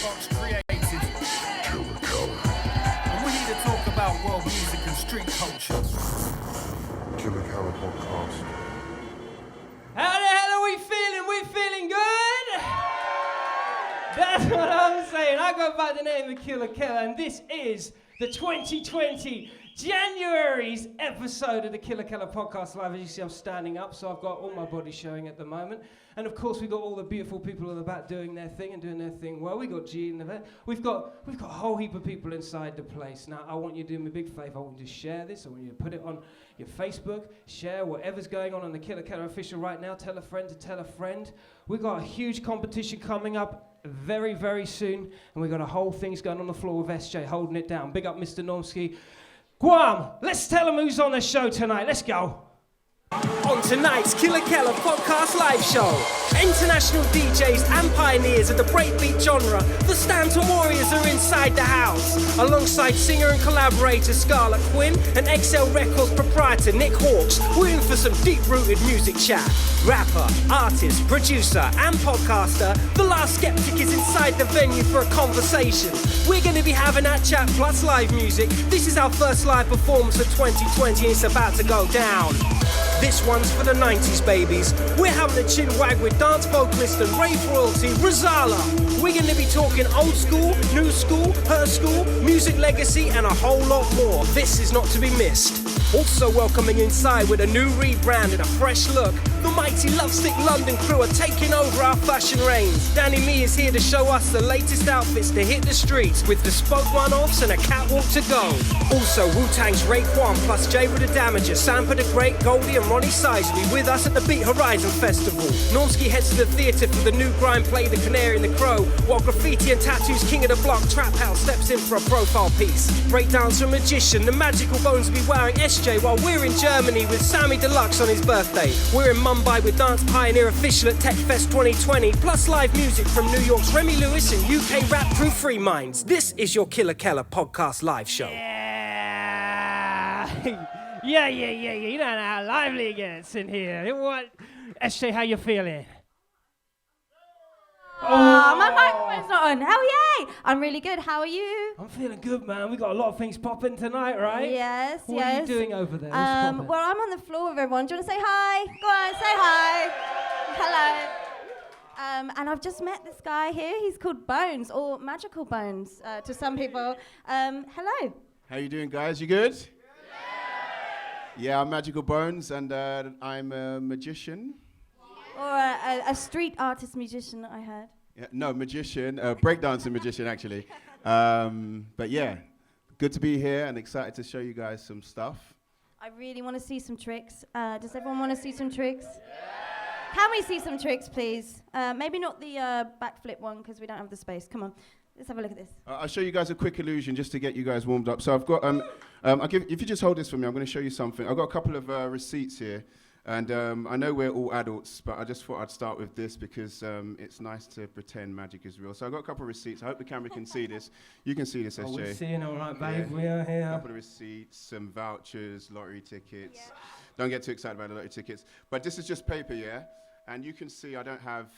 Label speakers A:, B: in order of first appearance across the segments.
A: Fox created. Killa Kela. And we're here to talk about world music and street culture.
B: Killa Kela Podcast.
C: How the hell are we feeling? We feeling good? That's what I'm saying. I go by the name of Killa Kela, and this is the 2020 January's episode of the Killa Kela Podcast Live. As you see, I'm standing up, so I've got all my body showing at the moment. And of course, we've got all the beautiful people at the back doing their thing and doing their thing well. We've got G in the back. We've got a whole heap of people inside the place. Now, I want you to do me a big favour. I want you to share this. I want you to put it on your Facebook, share whatever's going on the Killa Kela official right now. Tell a friend to tell a friend. We've got a huge competition coming up very, very soon. And we've got a whole thing's going on the floor with SJ holding it down. Big up Mr. Normski. Guam, let's tell them who's on the show tonight. Let's go. On tonight's Killa Kela Podcast Live Show, international DJs and pioneers of the breakbeat genre, the Stanton Warriors are inside the house, alongside singer and collaborator Scarlett Quinn and XL Records proprietor Nick Hawks. We're in for some deep-rooted music chat. Rapper, artist, producer and podcaster, the Last Skeptik is inside the venue for a conversation. We're going to be having that chat plus live music. This is our first live performance of 2020 and it's about to go down. This one's for the 90s babies. We're having a chin wag with dance vocalist and rave royalty, Rozalla. We're going to be talking old school, new school, her school, music legacy, and a whole lot more. This is not to be missed. Also welcoming inside with a new rebrand and a fresh look, the mighty Lovestick London crew are taking over our fashion reigns. Danny Me is here to show us the latest outfits to hit the streets with bespoke one-offs and a catwalk to go. Also, Tangs Raekwon plus Jeru the Damaja, Sammy the Great, Goldie and Ronnie Size will be with us at the Beat Horizon Festival. Normski heads to the theatre for the new grime play The Canary The Crow, while Graffiti and Tattoos King of the Block Traphouse steps in for a profile piece. Breakdancer and magician, the magical bones will be wearing SJ while we're in Germany with Sammy Deluxe on his birthday. We're in Mumbai with dance pioneer Afishal at Tech Fest 2020, plus live music from New York's Remy Lewis and UK rap crew Freemind. This is your Killa Kela Podcast Live Show. Yeah. You don't know how lively it gets in here. What? SJ, how you feeling?
D: Oh, my microphone's not on. Hell yay! I'm really good. How are you?
C: I'm feeling good, man. We got a lot of things popping tonight, right?
D: Yes.
C: What are you doing over there?
D: Well, I'm on the floor with everyone. Do you want to say hi? Go on, say hi. Hello. And I've just met this guy here. He's called Bones, or Magical Bones to some people. Hello.
E: How you doing, guys? You good? Yeah, I'm Magical Bones, and I'm a magician.
D: Or a street artist musician, I heard.
E: Yeah, no, magician, breakdancing magician, actually. But yeah, good to be here and excited to show you guys some stuff.
D: I really want to see some tricks. Does everyone want to see some tricks? Can we see some tricks, please? Maybe not the backflip one, because we don't have the space. Come on. Let's have a look at this.
E: I'll show you guys a quick illusion just to get you guys warmed up. So I've got, if you just hold this for me, I'm going to show you something. I've got a couple of receipts here. And I know we're all adults, but I just thought I'd start with this because it's nice to pretend magic is real. So I've got a couple of receipts. I hope the camera can see this. You can see this, SJ.
C: We're seeing all right, babe.
E: Yeah.
C: We are here.
E: A couple of receipts, some vouchers, lottery tickets. Yeah. Don't get too excited about the lottery tickets. But this is just paper, yeah? And you can see I don't have...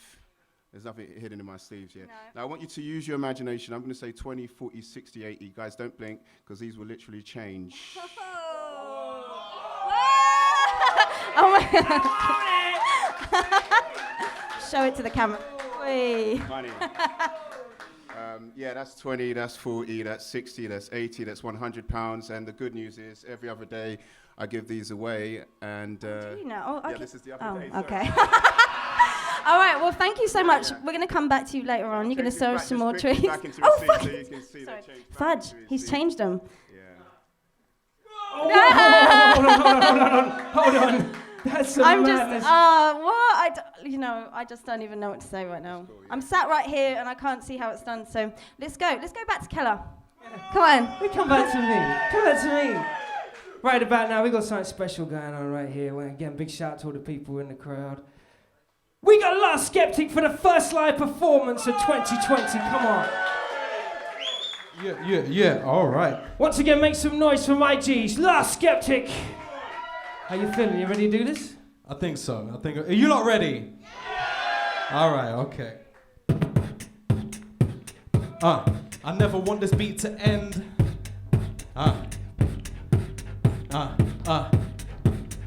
E: There's nothing hidden in my sleeves yet. No. Now, I want you to use your imagination. I'm going to say 20, 40, 60, 80. Guys, don't blink, because these will literally change.
D: Oh my God. Show it to the camera.
E: Money. Yeah, that's 20, that's 40, that's 60, that's 80, that's £100. And the good news is, every other day, I give these away. And
D: do you know? Oh, okay.
E: Yeah, this is the other day.
D: Okay. All right, well, thank you so much. We're going to come back to you later on. You're going to show us some more tricks.
E: Oh, fuck! So you can see
D: Fudge, he's changed them.
E: Yeah.
C: Hold on. That's madness.
D: What? I just don't even know what to say right now.
E: Cool, yeah.
D: I'm sat right here and I can't see how it's done, so let's go. Let's go back to Killa. Come on.
C: Come back to me. Right about now, we got something special going on right here. Well, again, big shout out to all the people in the crowd. We got Last Skeptik for the first live performance of 2020. Come on.
F: Yeah, all right.
C: Once again, make some noise for my G's. Last Skeptik. How you feeling? You ready to do this?
F: I think so. Are you not ready? Yeah. All right, okay. I never want this beat to end.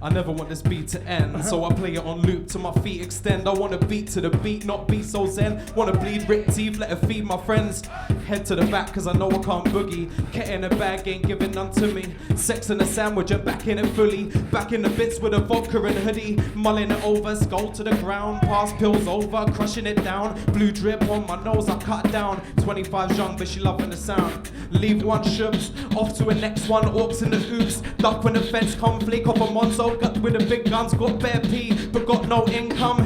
F: I never want this beat to end, so I play it on loop till my feet extend. I wanna beat to the beat, not be so zen. Wanna bleed, rip teeth, let it feed my friends. Head to the back, cause I know I can't boogie. Cat in a bag, ain't giving none to me. Sex in a sandwich, I'm back in it fully. Back in the bits with a vodka and hoodie. Mulling it over, skull to the ground. Pass pills over, crushing it down. Blue drip on my nose, I cut down. 25's young, but she loving the sound. Leave one shoops, off to a next one. Orcs in the oops, duck when the fence come. Flake off a monzo, got with the big guns. Got bare pee, but got no income.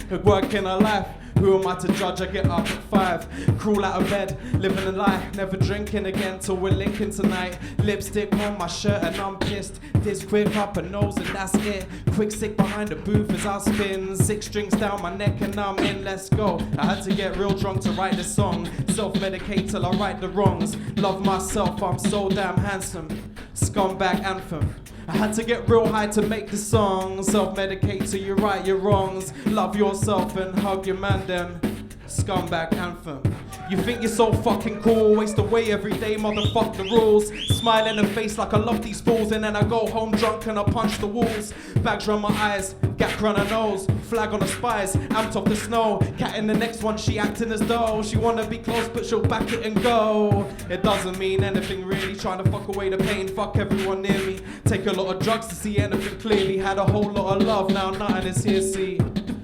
F: Who working a life? Who am I to judge? I get up at 5, crawl out of bed, living a lie, never drinking again till we're linking tonight. Lipstick on my shirt and I'm pissed. This quick up a nose and that's it. Quick sick behind the booth as I spin. 6 strings down my neck and I'm in, let's go. I had to get real drunk to write this song. Self-medicate till I right the wrongs. Love myself, I'm so damn handsome. Scumbag anthem. I had to get real high to make the song. Self-medicate till you right your wrongs. Love yourself and hug your man them. Scumbag anthem. You think you're so fucking cool, waste away every day, motherfuck the rules. Smile in the face like I love these fools, and then I go home drunk and I punch the walls. Bags round my eyes, gap round her nose, flag on the spies, amped off the snow. Cat in the next one, she acting as though she wanna be close, but she'll back it and go. It doesn't mean anything really, trying to fuck away the pain, fuck everyone near me. Take a lot of drugs to see anything clearly, had a whole lot of love, now nothing is here, see.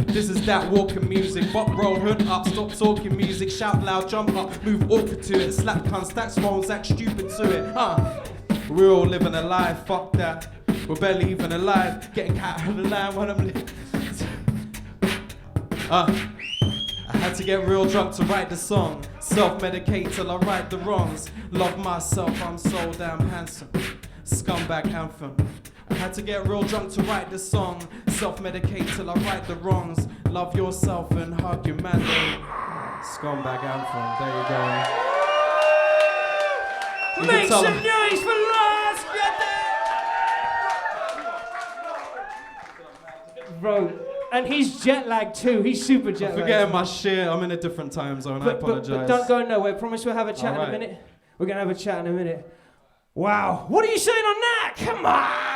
F: This is that walking music, bop roll, hood up, stop talking music, shout loud, jump up, move awkward to it, slap cunt, stacks phones, act stupid to it, We're all living a life, fuck that, we're barely even alive, getting cat out of the line when I'm I had to get real drunk to write the song, self-medicate till I right the wrongs, love myself, I'm so damn handsome, scumbag anthem. I had to get real drunk to write this song. Self-medicate till I right the wrongs. Love yourself and hug your man. Scumbag anthem. There you go.
C: Make some noise for Last Skeptik! Bro, and he's jet lagged too. He's super jet lagged.
F: Forgetting my shit. I'm in a different time zone. I apologize.
C: But don't go nowhere. Promise we'll have a chat in a minute. We're gonna have a chat in a minute. Wow. What are you saying on that? Come on!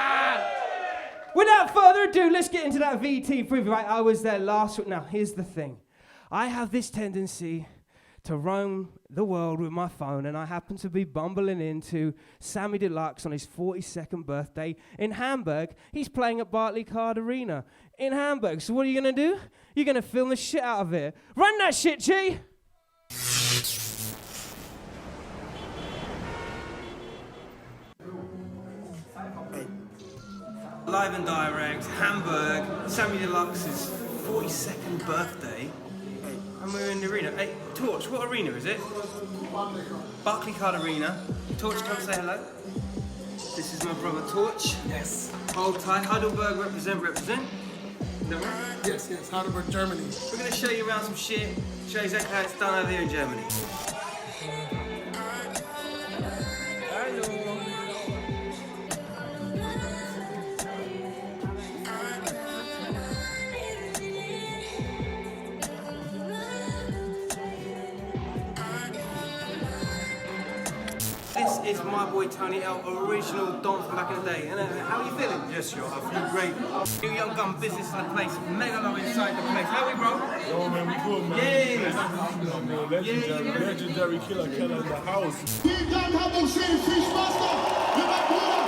C: Without further ado, let's get into that VT preview. Right, I was there last week. Now, here's the thing. I have this tendency to roam the world with my phone, and I happen to be bumbling into Sammy Deluxe on his 42nd birthday in Hamburg. He's playing at Barclaycard Arena in Hamburg. So what are you going to do? You're going to film the shit out of it. Run that shit, G!
G: Live and direct, Hamburg, Sammy Deluxe's 42nd birthday, and we're in the arena. Hey, Torch, what arena is it? Barclaycard Arena. Torch, come say hello. This is my brother Torch. Yes. Hold tight. Heidelberg, represent. Is that right?
B: Yes, Heidelberg, Germany.
G: We're going to show you around some shit, show you exactly how it's done over here in Germany. This is my boy Tony L, original Don from back in the day. And how are you feeling?
B: Yes, yo, I feel great.
G: New young gun business in the place, mega low inside the place. How are we, bro?
B: Yo, man, we good, man.
G: Yeah.
B: Legendary Killa Kela in the house.
H: Die Gang Hamburg stehen, viel Spaß noch mit meinem Bruder.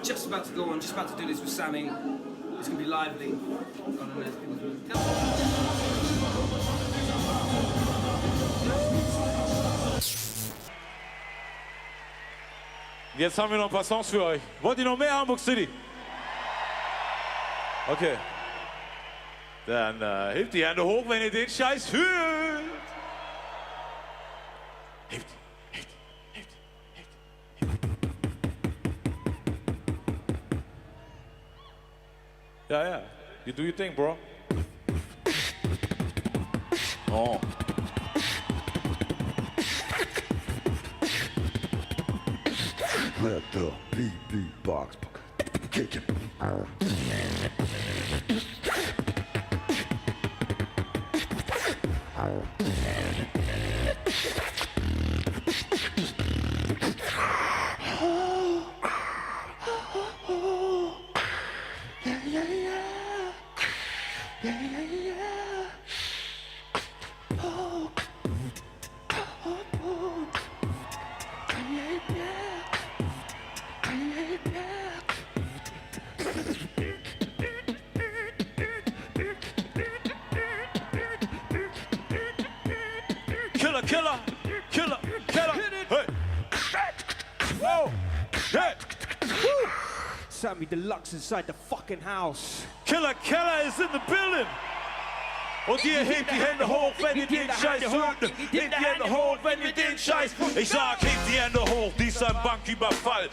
G: Just about to go on, just about to do this with Sammy. It's going to be lively.
I: Jetzt haben wir noch ein paar Songs für euch. Wollt ihr noch mehr Hamburg City? Okay. Dann hebt die Hände hoch, wenn ihr den Scheiß fühlt. Hebt. Yeah. You do your thing, bro. Oh.
B: Let the beat box kick it.
I: Killa Kela, hey. Whoa, hey.
C: Sammy Deluxe inside the fucking house.
I: Killa Kela is in the building. Und ihr hebt die Hände hoch, wenn ihr den Scheiß hört. Hebt die Hände hoch, wenn ihr den Scheiß. Ich sag, hebt die Hände hoch, dies ist ein Banküberfall.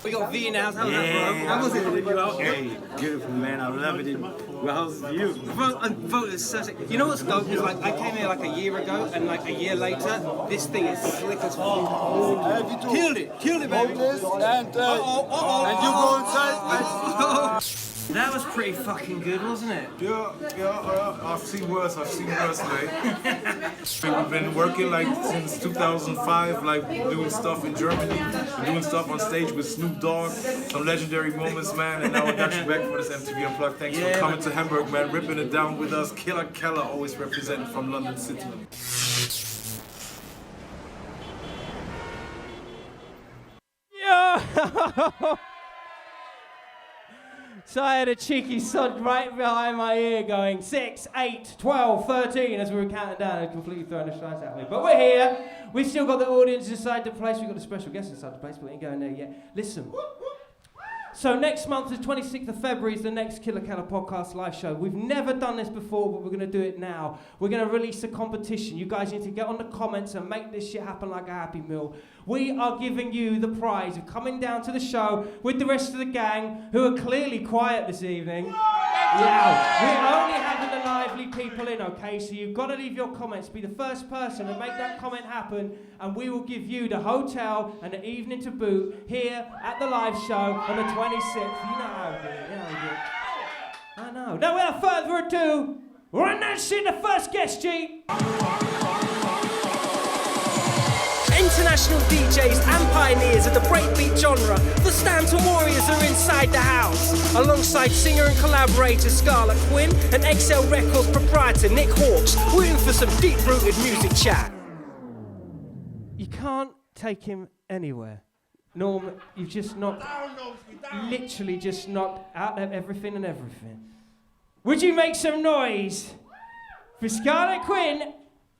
G: We got V in the house. How was that, bro? How was it?
J: Hey, beautiful, man. I love it. Well, how's you?
G: Vote is so sick. You know what's dope is like I came here like a year ago, and like a year later, this thing is slick as fuck. Killed it, baby.
B: And you go inside.
G: That was pretty fucking good, wasn't it?
B: Yeah, I've seen worse, mate. We've been working like since 2005, like doing stuff in Germany, doing stuff on stage with Snoop Dogg, some legendary moments, man, and now I got you back for this MTV Unplugged. Thanks for coming to Hamburg, man, ripping it down with us. Killa Kela, always representing from London City.
C: Yeah! So I had a cheeky sod right behind my ear going 6, 8, 12, 13 as we were counting down and completely throwing the shots at me. But we're here. We've still got the audience inside the place. We've got a special guest inside the place, but we ain't going there yet. Listen. So next month, the 26th of February, is the next Killa Kela Podcast live show. We've never done this before, but we're going to do it now. We're going to release a competition. You guys need to get on the comments and make this shit happen like a Happy Meal. We are giving you the prize of coming down to the show with the rest of the gang, who are clearly quiet this evening. Yeah, we're only having the lively people in, okay? So you've got to leave your comments. Be the first person to make that comment happen, and we will give you the hotel and the evening to boot here at the live show on the 26th. You know how we do it. You know how we do it. I know. Now, without further ado, we're announcing the first guest, G.
K: International DJs and pioneers of the breakbeat genre, the Stanton Warriors are inside the house, alongside singer and collaborator Scarlett Quinn and XL Records proprietor Nick Hawks. We're in for some deep-rooted music chat.
C: You can't take him anywhere. Norm, you've just knocked, literally just knocked out everything and everything. Would you make some noise for Scarlett Quinn?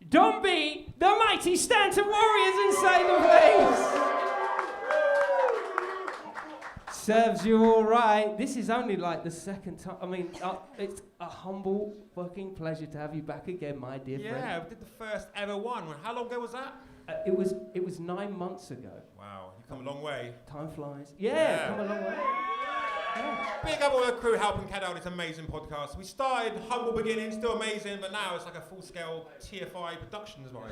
C: Don't be the mighty Stanton Warriors inside the place. Serves you all right. This is only like the second time. I mean, it's a humble fucking pleasure to have you back again, my dear friend.
L: Yeah, we did the first ever one. How long ago was that?
C: It was 9 months ago.
L: Wow, you've come a long way.
C: Time flies. Yeah, come a long way. Yeah.
L: Big up all the crew helping carry out this amazing podcast. We started humble beginnings, still amazing, but now it's like a full-scale TFI production as well.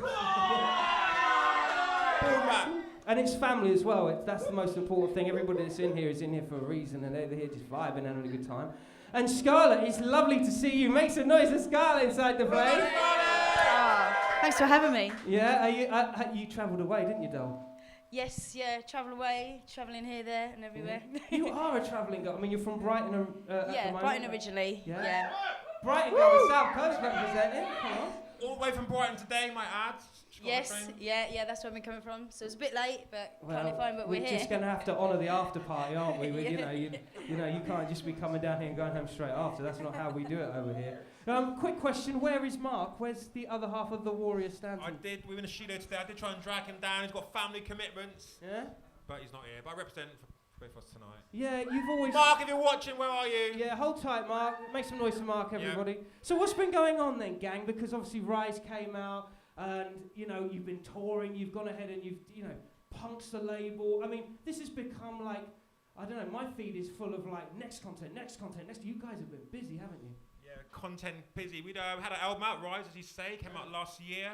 C: And it's family as well. That's the most important thing. Everybody that's in here is in here for a reason, and they're here just vibing and having a good time. And Scarlett, it's lovely to see you. Make some noise for Scarlett inside the place.
M: Thanks for having me.
C: Yeah, you travelled away, didn't you, doll?
M: Yes, yeah, travel away, travelling here, there, and everywhere.
C: You are a travelling girl. I mean, you're from Brighton.
M: Yeah, Brighton originally. Yeah.
C: Brighton girl, the South Coast representing. Come on.
L: All the way from Brighton today, my ad.
M: Yes, yeah, that's where we're coming from. So it's a bit late, but kind of fine. But we're here.
C: We're just going to have to honour the after party, aren't we? You know, you can't just be coming down here and going home straight after. That's not how we do it over here. Quick question: where is Mark? Where's the other half of the Warrior Stanton?
L: We were in the studio today. I did try and drag him down. He's got family commitments.
C: Yeah.
L: But he's not here. But I represent for both of us tonight.
C: Yeah, you've always.
L: Mark, if you're watching, where are you?
C: Yeah, hold tight, Mark. Make some noise for Mark, everybody. Yeah. So what's been going on then, gang? Because obviously Rise came out, and you've been touring. You've gone ahead and you've punked the label. I mean, this has become like, I don't know. My feed is full of like next content. You guys have been busy, haven't you?
L: Yeah, content busy. We had an album out, Rise, as you say, came out last year,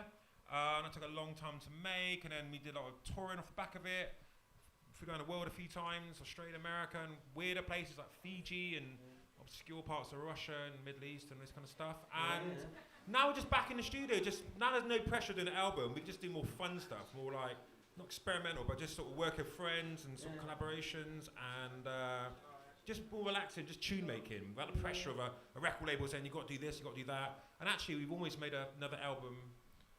L: and it took a long time to make, and then we did a lot of touring off the back of it. Flew around the world a few times, Australia, America, and weirder places like Fiji and obscure parts of Russia and Middle East and this kind of stuff. And Now we're just back in the studio. Now there's no pressure doing an album. We just do more fun stuff, more like not experimental, but just sort of work with friends and sort of collaborations and just more relaxing, just tune making without the pressure of a record label saying you've got to do this, you've got to do that. And actually, we've almost made another album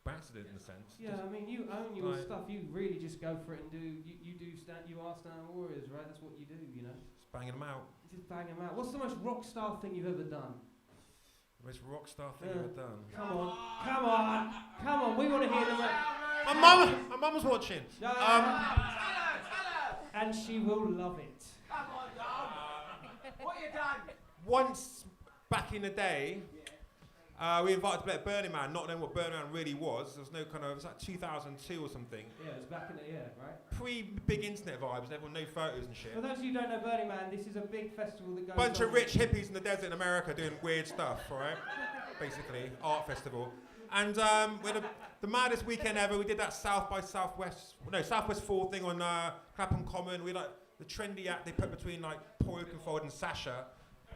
L: by accident in a sense.
C: Yeah, I mean, you own your stuff. You really just go for it and do. You are Stanton Warriors, right? That's what you do, you know.
L: Just banging them out.
C: Just bang them out. What's the most rock star thing you've ever done?
L: The most rock star thing you've ever done.
C: Come on. We want to hear them.
L: My mum was watching.
C: And she will love it.
A: Come on, dog. What you done?
L: Once back in the day, we invited to play at Burning Man, not knowing what Burning Man really was. There was no kind of, it was like 2002 or something.
C: Yeah, it was back in the year, right?
L: Pre-big internet vibes, everyone no photos and shit.
C: For those of you who don't know Burning Man, this is a big festival that goes
L: Bunch of rich hippies in the desert in America doing weird stuff, right? Basically, art festival. And we're the maddest weekend ever. We did that Southwest 4 thing on Clapham Common. We like the trendy act they put between like Paul Oakenfold and Sasha.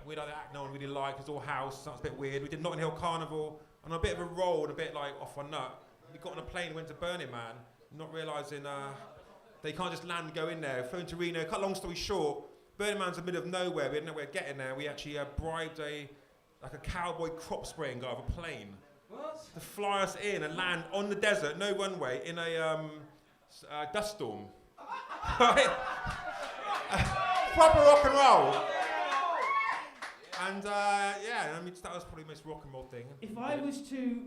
L: We like the act no one really liked. It was all house, so that was a bit weird. We did Notting Hill Carnival on a bit of a roll and a bit like off our nut. We got on a plane and went to Burning Man, not realising they can't just land and go in there. Phoned to Reno. Cut long story short, Burning Man's in the middle of nowhere. We didn't know where to get in there. We actually bribed a cowboy crop spraying guy of a plane.
C: What?
L: To fly us in and land on the desert, no runway, in a dust storm. Right? Proper rock and roll. And I mean that was probably the most rock and roll thing.
C: If I was to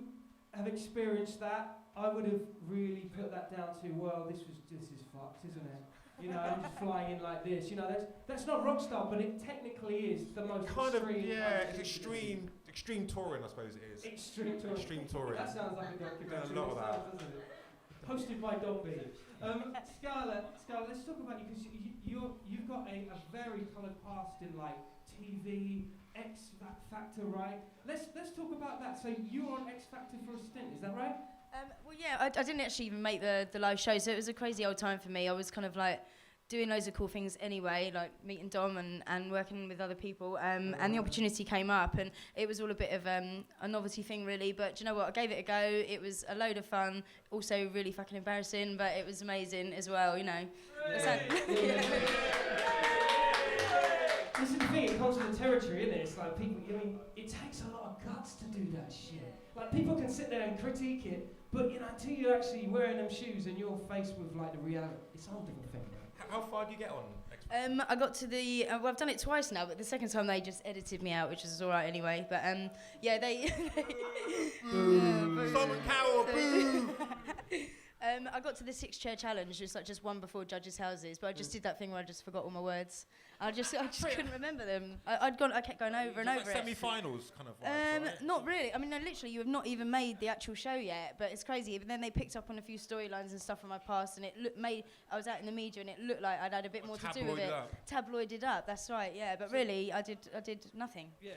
C: have experienced that, I would have really put that down to, well, this is fucked, isn't it? You know, I'm just flying in like this. You know, that's not rock star, but it technically is the most
L: kind
C: extreme.
L: It's extreme touring, I suppose it is.
C: Extreme touring.
L: Extreme touring.
C: That sounds like a documentary.
L: A lot of that.
C: Doesn't it? Hosted by Dobby. Scarlett, let's talk about you because you've got a very coloured past in like TV, X Factor, right? Let's talk about that. So you were on X Factor for a stint, is that right?
M: Well, yeah, I didn't actually even make the live show, so it was a crazy old time for me. I was kind of like doing loads of cool things anyway, like meeting Dom and working with other people, and the opportunity came up, and it was all a bit of a novelty thing, really. But do you know what? I gave it a go. It was a load of fun, also really fucking embarrassing, but it was amazing as well, you know.
C: This is the thing, it comes with the territory, isn't it? It's like people, I mean, it takes a lot of guts to do that shit. Like, people can sit there and critique it, but, you know, until you're actually wearing them shoes and you're faced with, like, the reality, it's a whole different thing.
L: How far do you get on X
M: I got to the, well, I've done it twice now, but the second time they just edited me out, which is all right anyway. But, yeah, they...
L: Simon Cowell, boo!
M: I got to the 6-chair challenge, just one before judges' houses, but I just did that thing where I just forgot all my words. I just couldn't remember them. I kept going over and over
L: like
M: it.
L: Semi-finals kind of vibes, right?
M: Not really. I mean, no, literally, you have not even made the actual show yet, but it's crazy. But then they picked up on a few storylines and stuff from my past, and I was out in the media, and it looked like I'd had a bit more to do with it. Tabloided up. That's right. Yeah, but really, I did nothing.
C: Yeah.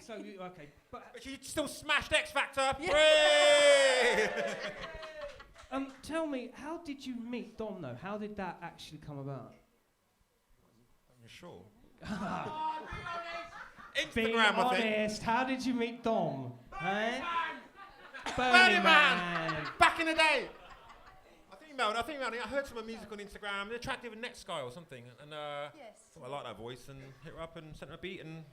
C: So okay, but
L: you still smashed X Factor.
M: Yeah.
C: Tell me, how did you meet Dom though? How did that actually come about?
L: I'm sure.
C: Being
L: Instagram, I
C: honest,
L: think.
C: how did you meet Dom?
L: Burning Man! Back in the day! I think I heard some of music on Instagram. They're attractive and next guy or something. And I like that voice and hit her up and sent her a beat and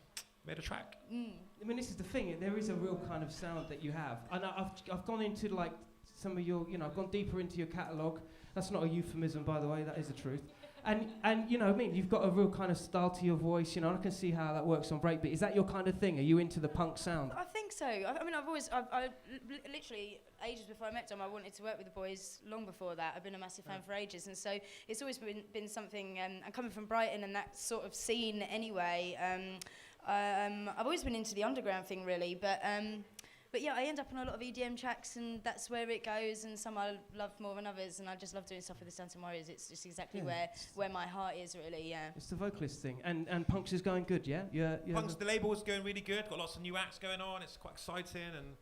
L: made a track.
C: I mean, this is the thing. There is a real kind of sound that you have. And I've gone into like some of your, I've gone deeper into your catalogue. That's not a euphemism, by the way. That is the truth. And you know, you've got a real kind of style to your voice, and I can see how that works on breakbeat. Is that your kind of thing? Are you into the punk sound?
M: I think so. I mean, I literally, ages before I met Dom, I wanted to work with the boys long before that. I've been a massive fan for ages, and so it's always been something, and coming from Brighton and that sort of scene anyway, I've always been into the underground thing, really, but yeah, I end up on a lot of EDM tracks, and that's where it goes, and some I love more than others, and I just love doing stuff with the Stanton Warriors. It's just exactly where my heart is, really, yeah.
C: It's the vocalist thing, and Punks is going good, yeah?
L: Punks, the label is going really good, got lots of new acts going on, it's quite exciting, and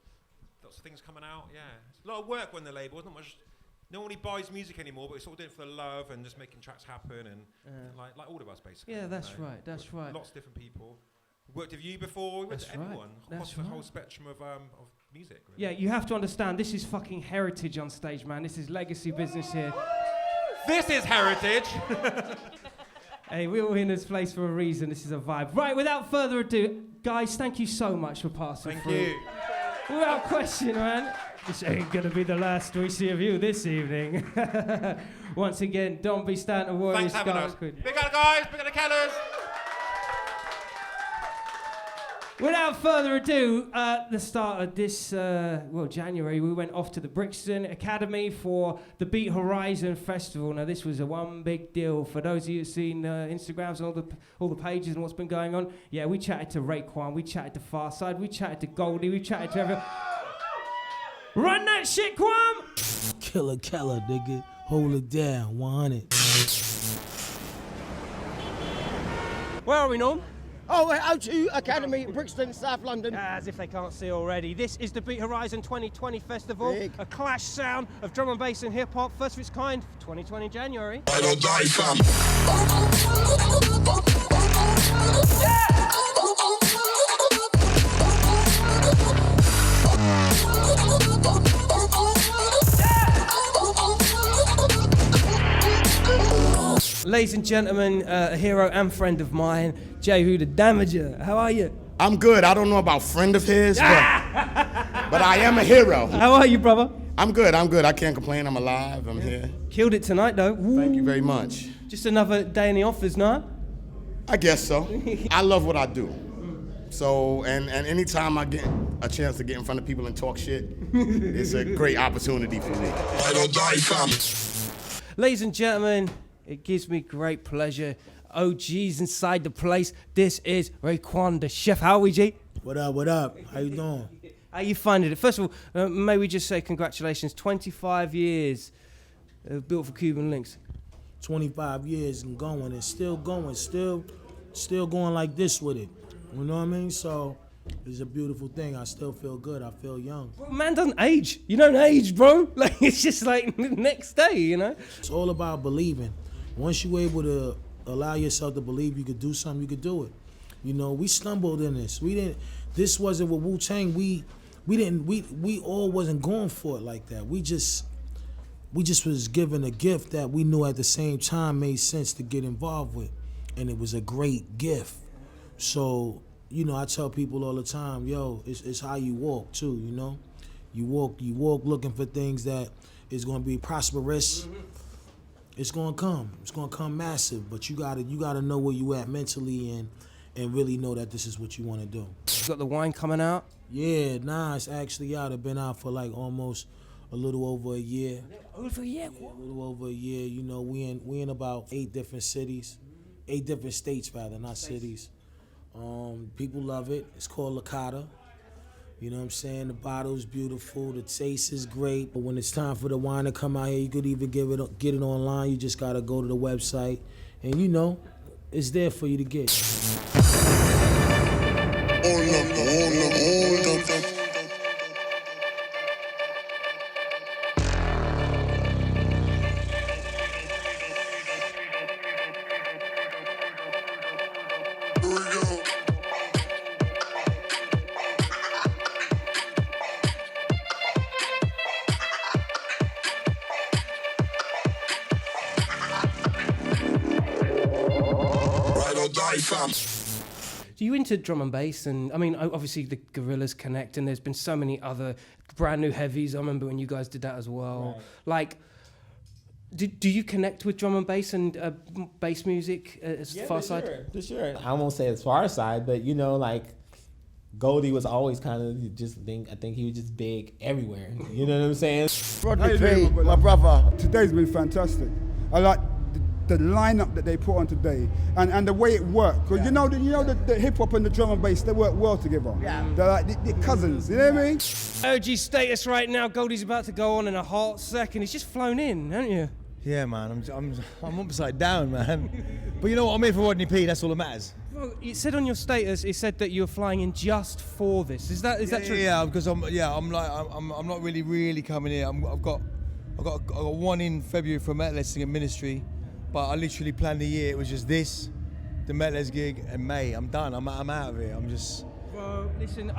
L: lots of things coming out, yeah. It's a lot of work when the label, not much, no one really buys music anymore, but we're sort of doing it for the love, and just making tracks happen, and like all of us, basically.
C: Yeah, that's right, that's right.
L: Lots of different people. Worked with you before, we worked with everyone, across the whole spectrum of music. Really.
C: Yeah, you have to understand, this is fucking heritage on stage, man. This is legacy business here.
L: This is heritage.
C: Hey, we're all in this place for a reason. This is a vibe. Right, without further ado, guys, thank you so much for passing through.
L: Thank you.
C: Without question, man. This ain't gonna be the last we see of you this evening. Once again, don't be Stanton Warriors.
L: Thanks for having us. Big up, guys. Big up the Kellas.
C: Without further ado, the start of this, January, we went off to the Brixton Academy for the Beat Horizon Festival. Now, this was a one big deal. For those of you who've seen Instagrams and all the pages and what's been going on, yeah, we chatted to Raekwon, we chatted to Pharcyde, we chatted to Goldie, we chatted to everyone. Run that shit, Kwam!
N: Killa Kela, nigga. Hold it down, 100.
C: Where are we, Norm?
O: Oh, we're O2 Academy, Brixton, South London.
C: As if they can't see already. This is the Beat Horizon 2020 Festival.
O: Big.
C: A clash sound of drum and bass and hip hop. First of its kind, 2020 January.
H: I don't die, fam.
C: Ladies and gentlemen, a hero and friend of mine, Jeru the Damaja. How are you?
P: I'm good. I don't know about friend of his, but I am a hero.
C: How are you, brother?
P: I'm good. I can't complain. I'm alive. I'm here.
C: Killed it tonight, though.
P: Thank you very much.
C: Just another day in the office, no?
P: I guess so. I love what I do. So, and anytime I get a chance to get in front of people and talk shit, it's a great opportunity for me. I don't die, fam.
C: Ladies and gentlemen, it gives me great pleasure. OG's inside the place. This is Raekwon, the chef. How are we, G?
N: What up, what up? How you doing?
C: How you finding it? First of all, may we just say congratulations. 25 years built for Cuban Links.
N: 25 years and going, and still going, still going like this with it. You know what I mean? So it's a beautiful thing. I still feel good. I feel young.
C: Bro, man doesn't age. You don't age, bro. Like, it's just like next day, you know?
N: It's all about believing. Once you're able to allow yourself to believe you could do something, you could do it. You know, we stumbled in this. This wasn't with Wu-Tang. We all wasn't going for it like that. We just was given a gift that we knew at the same time made sense to get involved with. And it was a great gift. So, you know, I tell people all the time, yo, it's how you walk too, you know? You walk looking for things that is gonna be prosperous. It's gonna come massive, but you gotta know where you at mentally and really know that this is what you wanna do.
C: You got the wine coming out?
N: Yeah, it's actually out. It's been out for like almost a little over a year.
C: Over a year?
N: Yeah, a little over a year. You know, we in about 8 different cities. 8 different states rather, not cities. People love it. It's called Licata. You know what I'm saying? The bottle's beautiful. The taste is great. But when it's time for the wine to come out here, you could even get it online. You just gotta go to the website, and you know, it's there for you to get.
C: Do you into drum and bass? And I mean, obviously the Gorillas connect, and there's been so many other brand new heavies. I remember when you guys did that as well. Right. Like, do you connect with drum and bass and bass music as Pharcyde?
Q: For sure. I won't say as Pharcyde, but you know, like Goldie was always kind of I think he was just big everywhere. You know what I'm saying?
R: Rodney P, my brother. Today's been fantastic. I like the lineup that they put on today and the way it worked. Because you know the hip hop and the drum and bass, they work well together. Yeah. They're like they're cousins, you know what I mean?
C: OG status right now. Goldie's about to go on in a hot second. He's just flown in, haven't you?
S: Yeah, man. I'm upside down, man. But you know what? I'm here for Rodney P. That's all that matters.
C: Well, you said on your status, it said that you were flying in just for this. Is that true?
S: Yeah, because I'm not really coming here. I've got one in February for Metalhead singing Ministry, but I literally planned the year. It was just this, the Metalhead gig, and May. I'm done. I'm out of here.
C: Bro, listen,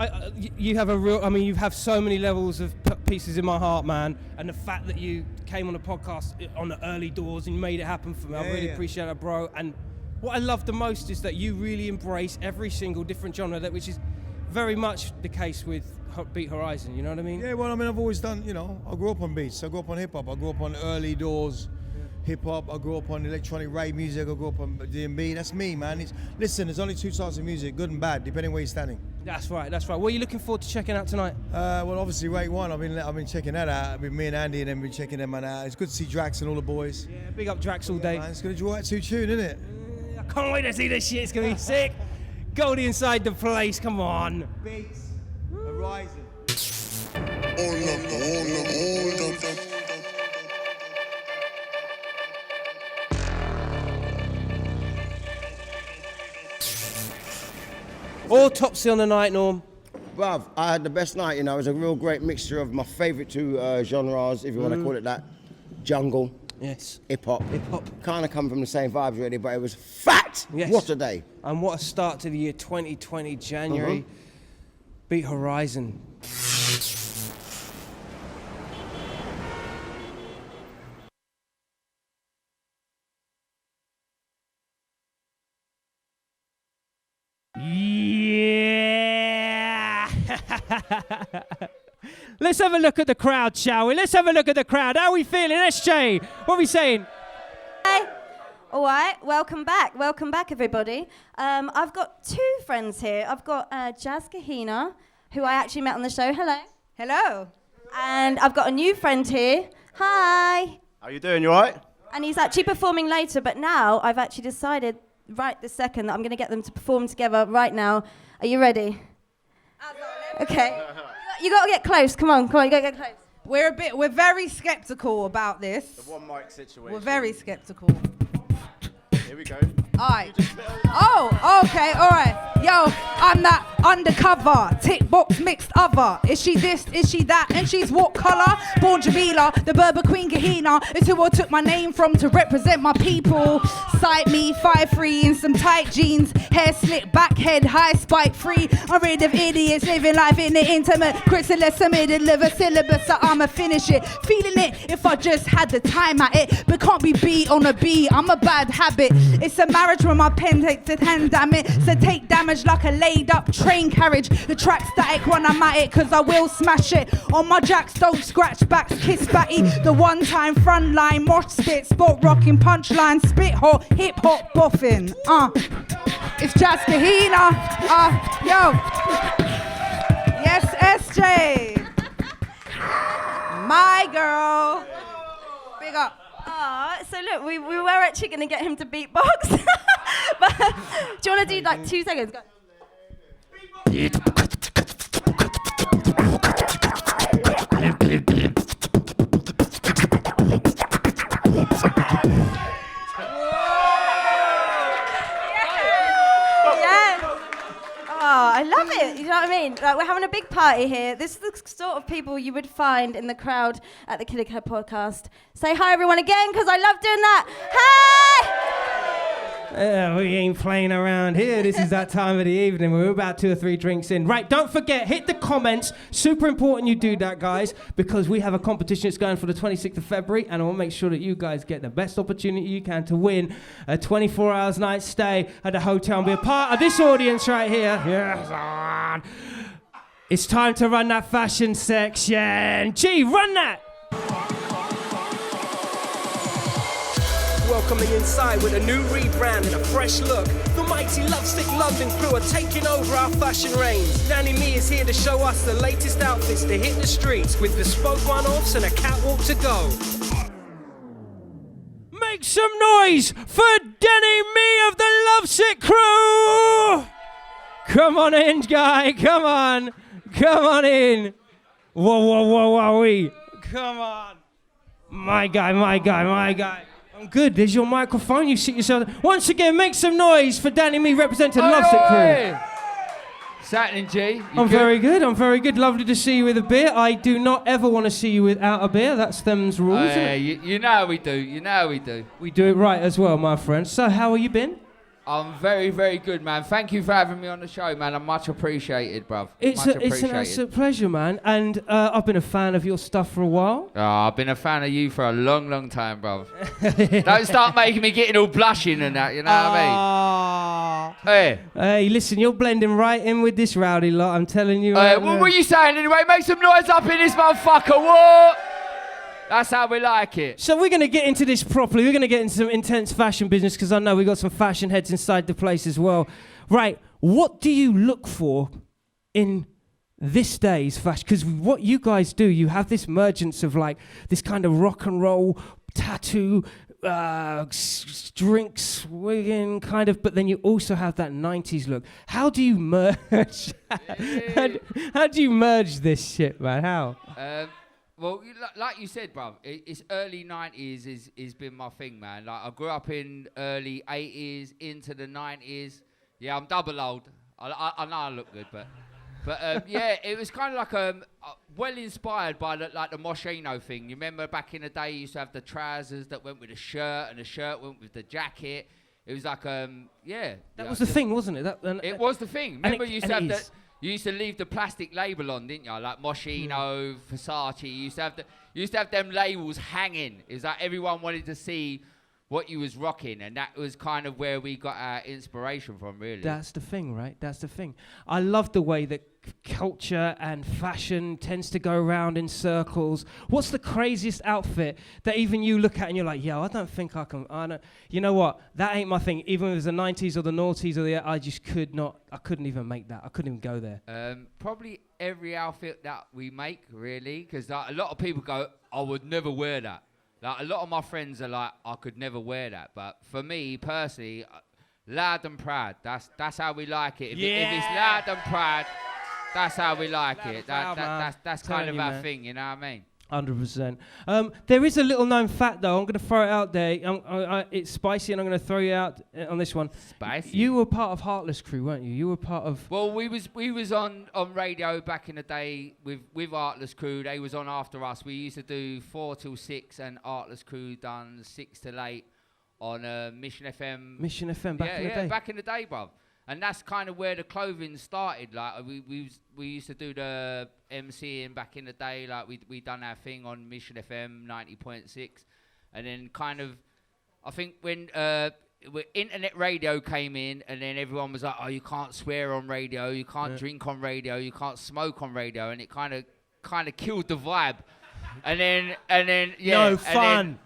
C: you have you have so many levels of pieces in my heart, man. And the fact that you came on the podcast on the early doors and made it happen for me, I really appreciate that, bro. And what I love the most is that you really embrace every single different genre, which is very much the case with Beat Horizon, you know what I mean?
S: Yeah, well, I mean, I've always done, I grew up on beats. I grew up on hip-hop. I grew up on early doors hip-hop. I grew up on electronic rave music. I grew up on D&B. That's me, man. Listen, there's only two types of music, good and bad, depending where you're standing.
C: That's right. What are you looking forward to checking out tonight?
S: Well, obviously, Rate 1. I've been checking that out. Me and Andy and them been checking them out. It's good to see Drax and all the boys.
C: Yeah, big up Drax all day.
S: Man, it's going to draw out to tune, isn't it?
C: I can't wait to see this shit. It's going to be sick. Goldie inside the place. Come on.
S: Beats. Horizon. Autopsy on the night, Norm.
O: Bruv, I had the best night, It was a real great mixture of my favourite two genres, if you want to call it that. Jungle.
C: Yes.
O: Hip-hop. Kind of come from the same vibes, really, but it was fat.
C: Yes.
O: What a day.
C: And what a start to the year 2020, January. Beat Horizon. Yeah! Let's have a look at the crowd, shall we? Let's have a look at the crowd. How are we feeling, SJ? What are we saying?
D: Hey. All right, welcome back, everybody. I've got two friends here. I've got Jazz Kahina, who I actually met on the show. Hello.
T: Hello.
D: And I've got a new friend here. Hi.
U: How you doing, you all right?
D: And he's actually performing later, but now I've actually decided right this second that I'm going to get them to perform together right now. Are you ready? Okay. You got to get close. Come on, you got to get close.
T: We're very skeptical about this.
U: The one mic situation.
T: We're very skeptical.
U: Here we go.
T: All right. Oh, okay, all right. Yo, I'm that undercover, tick box mixed other. Is she this, is she that, and she's what colour? Born Jamila, the Berber Queen Kahina is who I took my name from to represent my people. Sight me, 5'3" in some tight jeans, hair slick, back head, high spike free. I'm rid of idiots living life in the intimate. Chrysalis, I made deliver syllabus, so I'ma finish it. Feeling it if I just had the time at it, but can't be beat on a beat. I'm a bad habit. It's a marriage when my pen takes its hand, damn it. So take damage like a laid up train carriage. The track static when I'm at it, cause I will smash it. On my jacks, don't scratch backs, kiss batty. The one time front line, mosh spit, spot rocking, punchline, spit hot, hip hop boffin. It's Jazz Kahina. Yo. Yes, SJ. My girl. Big up.
D: So look, we were actually going to get him to beatbox. But do you want to do like 2 seconds? Go. I love it, you know what I mean? Like, we're having a big party here. This is the sort of people you would find in the crowd at the Killa Kela Podcast. Say hi everyone again, because I love doing that. Hi!
C: We ain't playing around here. This is that time of the evening. We're about 2 or 3 drinks in. Right, don't forget, hit the comments. Super important you do that, guys, because we have a competition that's going for the 26th of February, and I want to make sure that you guys get the best opportunity you can to win a 24-hour night stay at the hotel and be a part of this audience right here. Yes, on. It's time to run that fashion section. G, run that!
K: Welcoming inside with a new rebrand and a fresh look. The mighty Lovestick London crew are taking over our fashion range. Danny Me is here to show us the latest outfits to hit the streets with bespoke one-offs and a catwalk to go.
C: Make some noise for Danny Me of the Lovesick crew! Come on in, guy, come on. Come on in. Whoa, whoa, whoa, whoa, wee. Come on. My guy. I'm good. There's your microphone. You sit yourself. Once again, make some noise for Danny Me representing Lovesick crew.
V: What's happening, G?
C: I'm very good. Lovely to see you with a beer. I do not ever want to see you without a beer. That's them's rules.
V: Yeah, you know we do.
C: We do it right as well, my friend. So, how have you been?
V: I'm very, very good, man. Thank you for having me on the show, man. I'm much appreciated, bruv.
C: It's an absolute pleasure, man. And I've been a fan of your stuff for a while.
V: Oh, I've been a fan of you for a long, long time, bruv. Don't start making me getting all blushing and that, you know what I mean?
C: Hey, listen, you're blending right in with this rowdy lot, I'm telling you.
V: What were you saying anyway? Make some noise up in this motherfucker, what? That's how we like it.
C: So we're going to get into this properly. We're going to get into some intense fashion business because I know we got some fashion heads inside the place as well. Right, what do you look for in this day's fashion? Because what you guys do, you have this emergence of like this kind of rock and roll, tattoo, drink swigging kind of, but then you also have that 90s look. How do you merge? How do you merge this shit, man? How?
V: Well, like you said, bruv, it's early 90s is been my thing, man. Like, I grew up in early 80s into the 90s. Yeah, I'm double old. I know I look good, but yeah, it was kind of like well inspired by the Moschino thing. You remember back in the day, you used to have the trousers that went with the shirt, and the shirt went with the jacket. It was like, yeah.
C: That was the thing, wasn't it?
V: It was the thing. Remember, you used to have that. You used to leave the plastic label on, didn't you? Like Moschino, Pharcyde. You used to have them labels hanging. It was like everyone wanted to see what you was rocking, and that was kind of where we got our inspiration from, really.
C: That's the thing, right? That's the thing. I love the way that culture and fashion tends to go around in circles. What's the craziest outfit that even you look at and you're like, yo, I don't think I can, you know what? That ain't my thing. Even if it was the 90s or the noughties or I just couldn't even make that. I couldn't even go there.
V: Probably every outfit that we make, really, because a lot of people go, I would never wear that. Like, a lot of my friends are like, I could never wear that. But for me, personally, loud and proud. That's how we like it. If it's loud and proud, that's how we like it. That's kind of our thing, you know what I mean?
C: 100%. There is a little known fact, though. I'm going to throw it out there. It's spicy, and I'm going to throw you out on this one.
V: Spicy?
C: You were part of Heartless Crew, weren't you? You were part of...
V: Well, we was on radio back in the day with Heartless Crew. They was on after us. We used to do 4 till 6, and Heartless Crew done 6 till 8 on Mission FM.
C: Mission FM back in the day?
V: Yeah, back in the day, bruv. And that's kind of where the clothing started. Like, we used to do the MCing back in the day. Like, we done our thing on Mission FM 90.6. And then kind of, I think when internet radio came in, and then everyone was like, oh, you can't swear on radio, you can't drink on radio, you can't smoke on radio. And it kind of killed the vibe. And then, yeah.
C: No fun.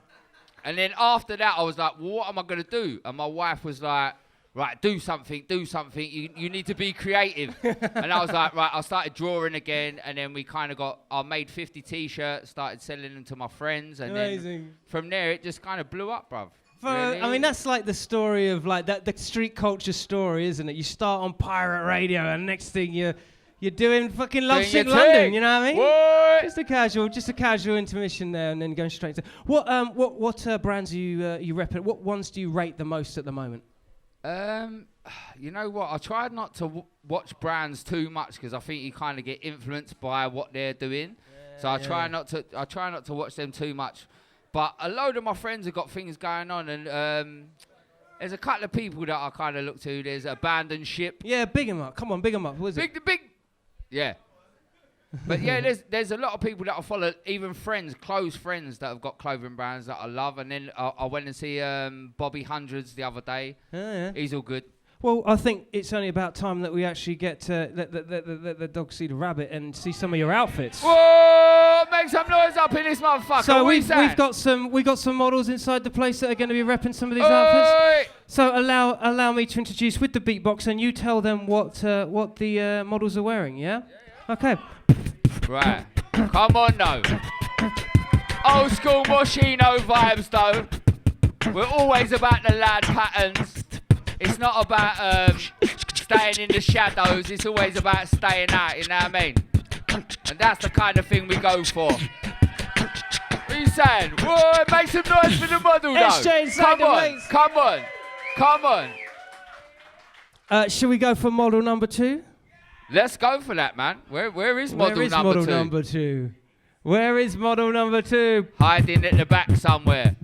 V: And then after that, I was like, well, what am I going to do? And my wife was like, right, do something. You need to be creative. And I was like, right, I started drawing again, and then we kind of I made 50 T-shirts, started selling them to my friends, and then from there, it just kind of blew up, bruv. Really?
C: I mean, that's like the story of like the street culture story, isn't it? You start on pirate radio, and next thing you're doing fucking Love Sick London, you know what I mean?
V: What?
C: Just a casual intermission there, and then going straight to what brands are you repping? What ones do you rate the most at the moment?
V: You know what? I tried not to watch brands too much because I think you kind of get influenced by what they're doing. So I try not to watch them too much. But a load of my friends have got things going on, and there's a couple of people that I kind of look to. There's Abandoned Ship.
C: Yeah, big 'em up. Come on, big 'em up. What is it?
V: Big. Yeah. But yeah, there's a lot of people that I follow, even friends, close friends that have got clothing brands that I love. And then I went and see Bobby Hundreds the other day.
C: Yeah.
V: He's all good.
C: Well, I think it's only about time that we actually get to let the dog see the rabbit and see some of your outfits.
V: Whoa! Make some noise up in this motherfucker.
C: So we've got some models inside the place that are going to be repping some of these outfits. So allow me to introduce with the beatbox, and you tell them what the models are wearing. Yeah? Okay.
V: Right. Come on, though. Old school Moschino vibes, though. We're always about the lad patterns. It's not about staying in the shadows. It's always about staying out, you know what I mean? And that's the kind of thing we go for. What are you saying? Whoa, make some noise for the model, though. Come on.
C: Should we go for model number 2?
V: Let's go for that, man. Where is model number 2?
C: Where is model number 2?
V: Hiding at the back somewhere.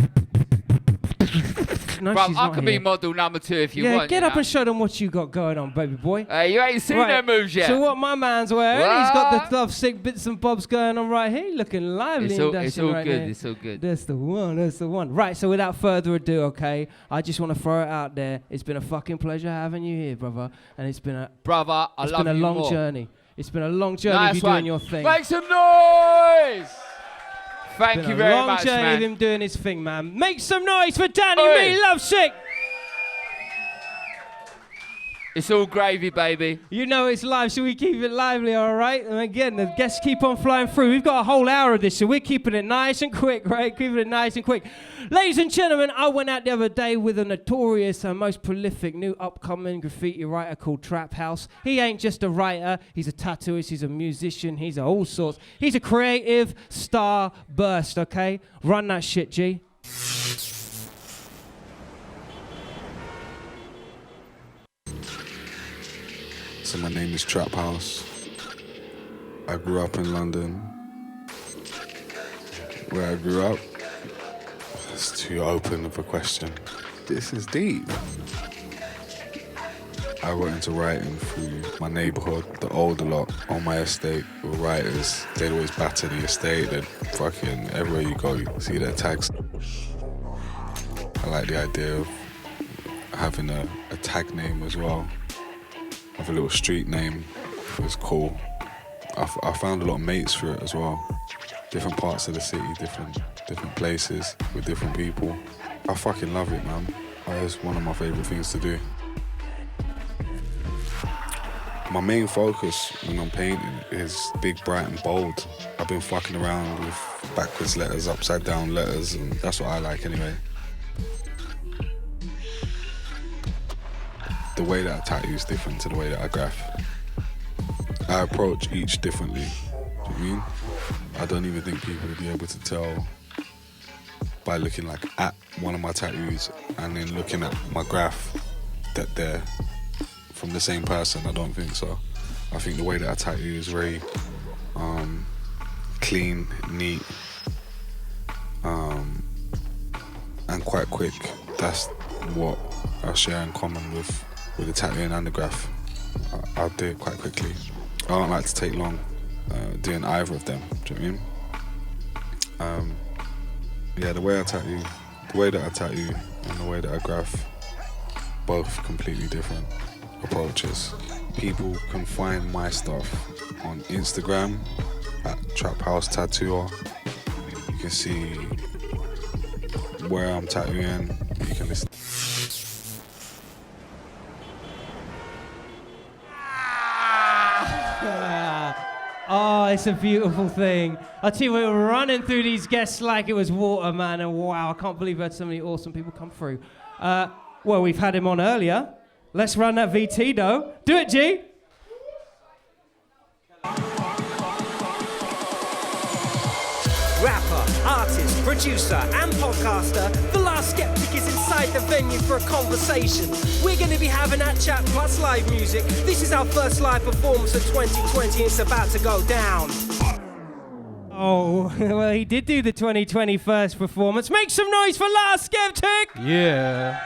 C: No,
V: Bruv,
C: she's
V: I
C: not
V: can
C: here.
V: be model number 2 if you
C: Yeah,
V: want.
C: get
V: you
C: up
V: know?
C: and show them what you got going on, baby boy.
V: You ain't seen them moves yet.
C: So what my man's wearing, he's got the love sick bits and bobs going on right here. He looking lively
V: It's
C: and
V: all,
C: dashing
V: it's all
C: right
V: good.
C: here.
V: It's all good.
C: That's the one, that's the one. Right, so without further ado, okay, I just want to throw it out there. It's been a fucking pleasure having you here, brother. And it's been a...
V: Brother, I
C: it's
V: love
C: been a
V: you
C: long
V: more.
C: journey. It's been a long journey
V: Nice
C: of you
V: one.
C: doing your thing.
V: Make some noise! Thank
C: Been
V: you
C: a
V: very
C: long
V: much,
C: journey
V: man.
C: of him doing his thing, man. Make some noise for Danny
V: Oi.
C: Me Lovesick.
V: It's all gravy, baby.
C: You know it's live, so we keep it lively, all right? And again, the guests keep on flying through. We've got a whole hour of this, so we're keeping it nice and quick, right? Keeping it nice and quick. Ladies and gentlemen, I went out the other day with a notorious and most prolific new upcoming graffiti writer called Traphouse. He ain't just a writer, he's a tattooist, he's a musician, he's all sorts. He's a creative star burst, okay? Run that shit, G.
E: So my name is Traphouse. I grew up in London. Where I grew up, it's too open of a question. This is deep. I went into writing through my neighborhood, the older lot on my estate were writers. They'd always batter the estate, they'd fucking, everywhere you go, you see their tags. I like the idea of having a tag name as well. Have a little street name. It was cool. I found a lot of mates through it as well. Different parts of the city, different places with different people. I fucking love it, man. It's one of my favorite things to do. My main focus when I'm painting is big, bright and bold. I've been fucking around with backwards letters, upside down letters, and that's what I like anyway. The way that I tattoo is different to the way that I graph. I approach each differently. Do you know what I mean? I don't even think people would be able to tell by looking like at one of my tattoos and then looking at my graph that they're from the same person. I don't think so. I think the way that I tattoo is very clean, neat, and quite quick. That's what I share in common with the tattooing and the graph. I'll do it quite quickly. I don't like to take long doing either of them. Do you know what I mean? Yeah, the way that I tattoo and the way that I graph, both completely different approaches. People can find my stuff on Instagram at Traphouse Tattooer. You can see where I'm tattooing. You can listen.
C: Oh, it's a beautiful thing. I tell you, we were running through these guests like it was water, man, and wow, I can't believe we had so many awesome people come through. Well, we've had him on earlier. Let's run that VT, though. Do it, G.
K: Rapper, artist, producer, and podcaster, the Last Skeptik is inside the venue for a conversation. We're going to be having that chat plus live music. This is our first live performance of 2020 and it's about to go down.
C: Oh, well, he did do the 2020 first performance. Make some noise for Last Skeptik!
F: Yeah.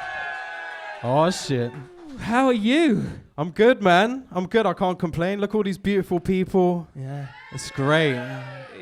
F: Oh, shit.
C: How are you?
F: I'm good, man. I'm good. I can't complain. Look, all these beautiful people.
C: Yeah.
F: It's great.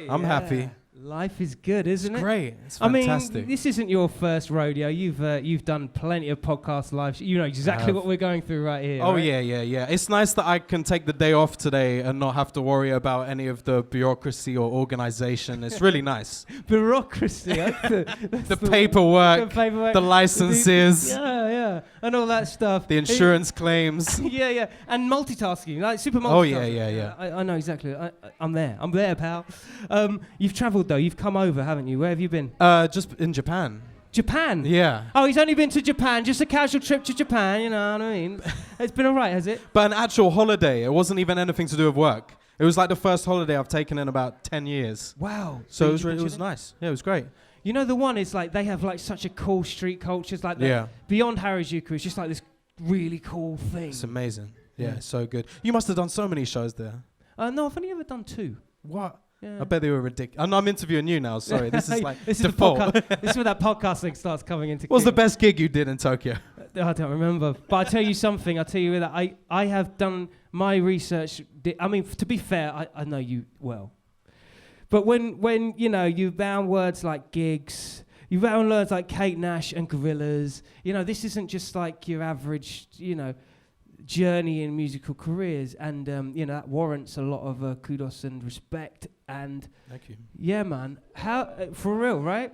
F: I'm happy.
C: Life is good, isn't it?
F: Great. It's fantastic.
C: I mean, this isn't your first rodeo. You've done plenty of podcast lives. You know exactly what we're going through right here.
F: Oh,
C: right?
F: yeah. It's nice that I can take the day off today and not have to worry about any of the bureaucracy or organization. It's really nice.
C: Bureaucracy.
F: The paperwork, the licenses.
C: Yeah. And all that stuff.
F: The insurance claims.
C: Yeah. And multitasking, like super multitasking.
F: Oh, yeah.
C: I know exactly. I'm there. I'm there, pal. You've travelled, though. You've come over, haven't you? Where have you been?
F: Just in Japan.
C: Japan?
F: Yeah.
C: Oh, he's only been to Japan. Just a casual trip to Japan, you know what I mean? It's been all right, has it?
F: But an actual holiday. It wasn't even anything to do with work. It was like the first holiday I've taken in about 10 years.
C: Wow.
F: So it was nice. Yeah, it was great.
C: You know, the one is like they have like such a cool street culture. It's like beyond Harajuku, it's just like this really cool thing.
F: It's amazing. Yeah, so good. You must have done so many shows there.
C: No, I've only ever done 2.
F: What?
C: Yeah.
F: I bet they were ridiculous. I'm interviewing you now. Sorry, this is like
C: this
F: default.
C: This is where that podcasting starts coming into.
F: What's the best gig you did in Tokyo?
C: I don't remember, but I'll tell you something. I'll tell you that I have done my research. I mean, to be fair, I know you well, but when you know you bound words like gigs, you bound words like Kate Nash and Gorillaz. You know, this isn't just like your average, you know, journey in musical careers, and you know that warrants a lot of kudos and respect. And
F: thank you.
C: Yeah, man. How for real, right?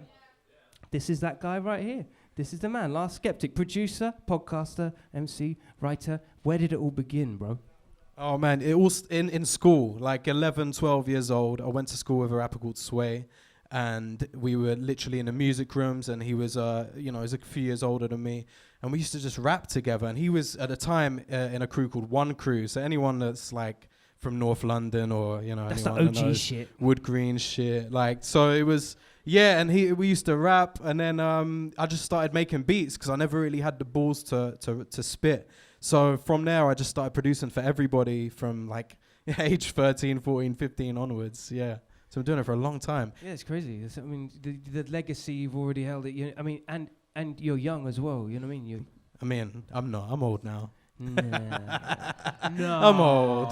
C: This is that guy right here. This is the man. Last Skeptik, producer, podcaster, MC, writer. Where did it all begin, bro?
F: Oh man, it all in school. Like 11, 12 years old, I went to school with a rapper called Sway, and we were literally in the music rooms. And he was, you know, he's a few years older than me, and we used to just rap together. And he was at the time in a crew called One Crew. So anyone that's like from North London or you know,
C: that's the
F: anyone that
C: OG
F: knows
C: shit.
F: Wood Green shit. Like so, it was. Yeah, and we used to rap, and then I just started making beats because I never really had the balls to spit. So from there, I just started producing for everybody from like age 13, 14, 15 onwards. Yeah, so I'm doing it for a long time.
C: Yeah, it's crazy. I mean, the legacy you've already held. I mean, and you're young as well. You know what I mean?
F: I'm not. I'm old now.
C: No.
F: I'm old.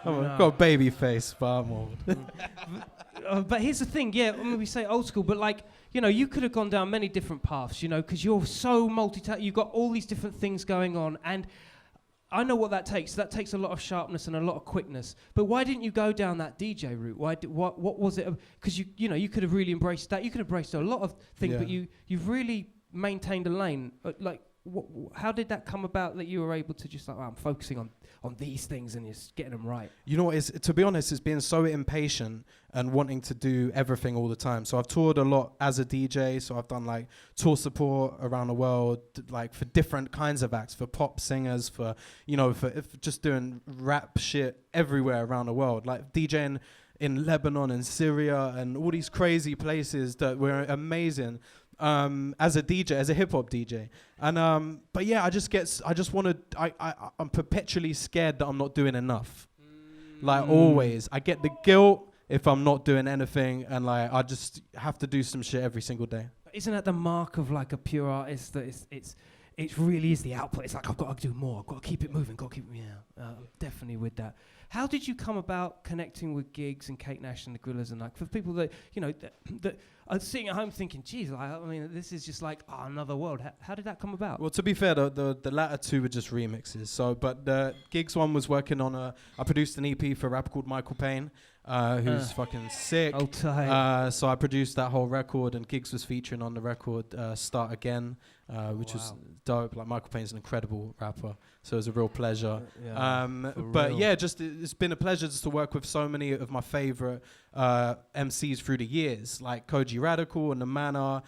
F: I've got a baby face, but I'm old.
C: But here's the thing, yeah, I mean, we say old school, but like, you know, you could have gone down many different paths, you know, because you're so you've got all these different things going on, and I know what that takes. That takes a lot of sharpness and a lot of quickness. But why didn't you go down that DJ route? What was it? Because you know, you could have really embraced that. You could have embraced a lot of things, but you've really maintained a lane. How did that come about that you were able to just like, I'm focusing on these things and just getting them right?
F: You know what, to be honest, it's being so impatient and wanting to do everything all the time. So I've toured a lot as a DJ, so I've done like tour support around the world, like for different kinds of acts, for pop singers, for, you know, for just doing rap shit everywhere around the world, like DJing in Lebanon and Syria and all these crazy places that were amazing. As a DJ, as a hip hop DJ, and but yeah, I'm perpetually scared that I'm not doing enough. Like always, I get the guilt if I'm not doing anything, and like I just have to do some shit every single day.
C: Isn't that the mark of like a pure artist? That it really is the output. It's like I've got to do more. I've got to keep it moving. I'm definitely with that. How did you come about connecting with gigs and Kate Nash and the Gorillaz, and like for people that you know that are sitting at home thinking, geez, like, I mean, this is just like another world. How did that come about?
F: Well, to be fair, the latter two were just remixes. So, but the gigs one was working on I produced an EP for a rapper called Michael Payne, who's fucking sick.
C: Oh, tight.
F: So I produced that whole record, and Gigs was featuring on the record Start Again, which was dope. Like Michael Payne's an incredible rapper, so it was a real pleasure. But yeah, just it's been a pleasure just to work with so many of my favorite MCs through the years, like Koji Radical and The Manor,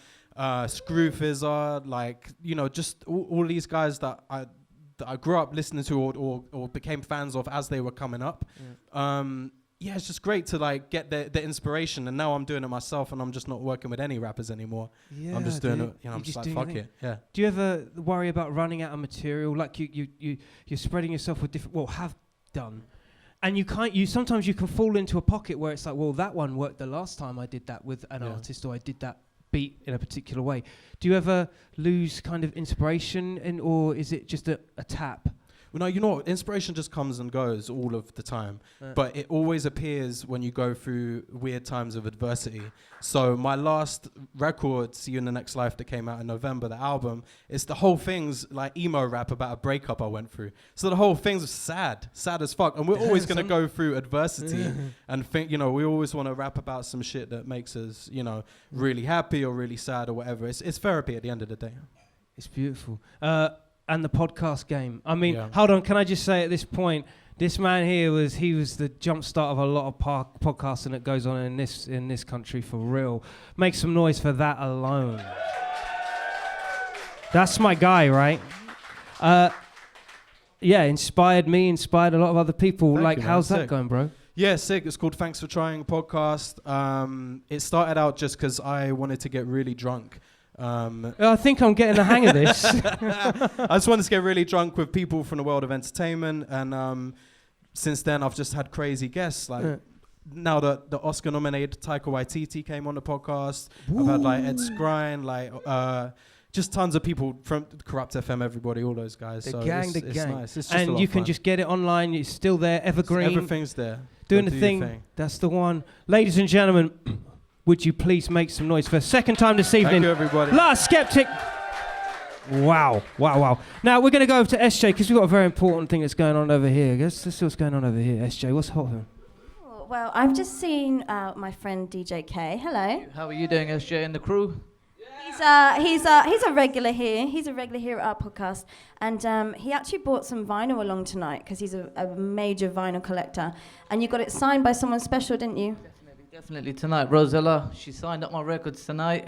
F: Screw Fizzer, like, you know, just all these guys that I grew up listening to or became fans of as they were coming up. Yeah, it's just great to like get the inspiration, and now I'm doing it myself, and I'm just not working with any rappers anymore.
C: Yeah,
F: I'm just doing it. You know, I'm just like, fuck it. Yeah.
C: Do you ever worry about running out of material? Like you're spreading yourself with different. Well, have done, and sometimes you can fall into a pocket where it's like, well, that one worked the last time I did that with an artist, or I did that beat in a particular way. Do you ever lose kind of inspiration, or is it just a tap?
F: Well, no, you know what? Inspiration just comes and goes all of the time, but it always appears when you go through weird times of adversity. So my last record, See You in the Next Life, that came out in November, the album, it's the whole thing's like emo rap about a breakup I went through. So the whole thing's sad as fuck. And we're always going to go through adversity and think, you know, we always want to rap about some shit that makes us, you know, really happy or really sad or whatever. It's therapy at the end of the day.
C: It's beautiful. And the podcast game. I mean, hold on, can I just say at this point, this man here was the jump start of a lot of podcasting that goes on in this country for real. Make some noise for that alone. That's my guy, right? Yeah, inspired me, inspired a lot of other people.
F: Thank
C: like,
F: you,
C: how's that
F: sick.
C: going, bro?
F: Yeah, sick. It's called Thanks for Trying podcast. It started out just because I wanted to get really drunk.
C: I think I'm getting the hang of this.
F: I just wanted to get really drunk with people from the world of entertainment, and since then I've just had crazy guests like now the Oscar-nominated Taika Waititi came on the podcast. I've had like Ed Skrein, like just tons of people from Corrupt FM, everybody, all those guys.
C: The
F: so
C: gang.
F: It's nice. It's just
C: and
F: a lot
C: you
F: of
C: can
F: fun.
C: just get it online. It's still there, evergreen.
F: Everything's there.
C: Doing
F: Go
C: the
F: do
C: thing.
F: your thing.
C: That's the one. Ladies and gentlemen, would you please make some noise for a second time this evening?
F: Thank you, everybody.
C: Last Skeptik. Wow. Now we're going to go over to SJ because we've got a very important thing that's going on over here. Let's see what's going on over here. SJ, what's happening?
D: Well, I've just seen my friend DJ K. Hello.
I: How are you doing, SJ and the crew?
D: He's a regular here. He's a regular here at our podcast, and he actually brought some vinyl along tonight because he's a major vinyl collector. And you got it signed by someone special, didn't you?
I: Definitely tonight. Rozalla, she signed up my records tonight.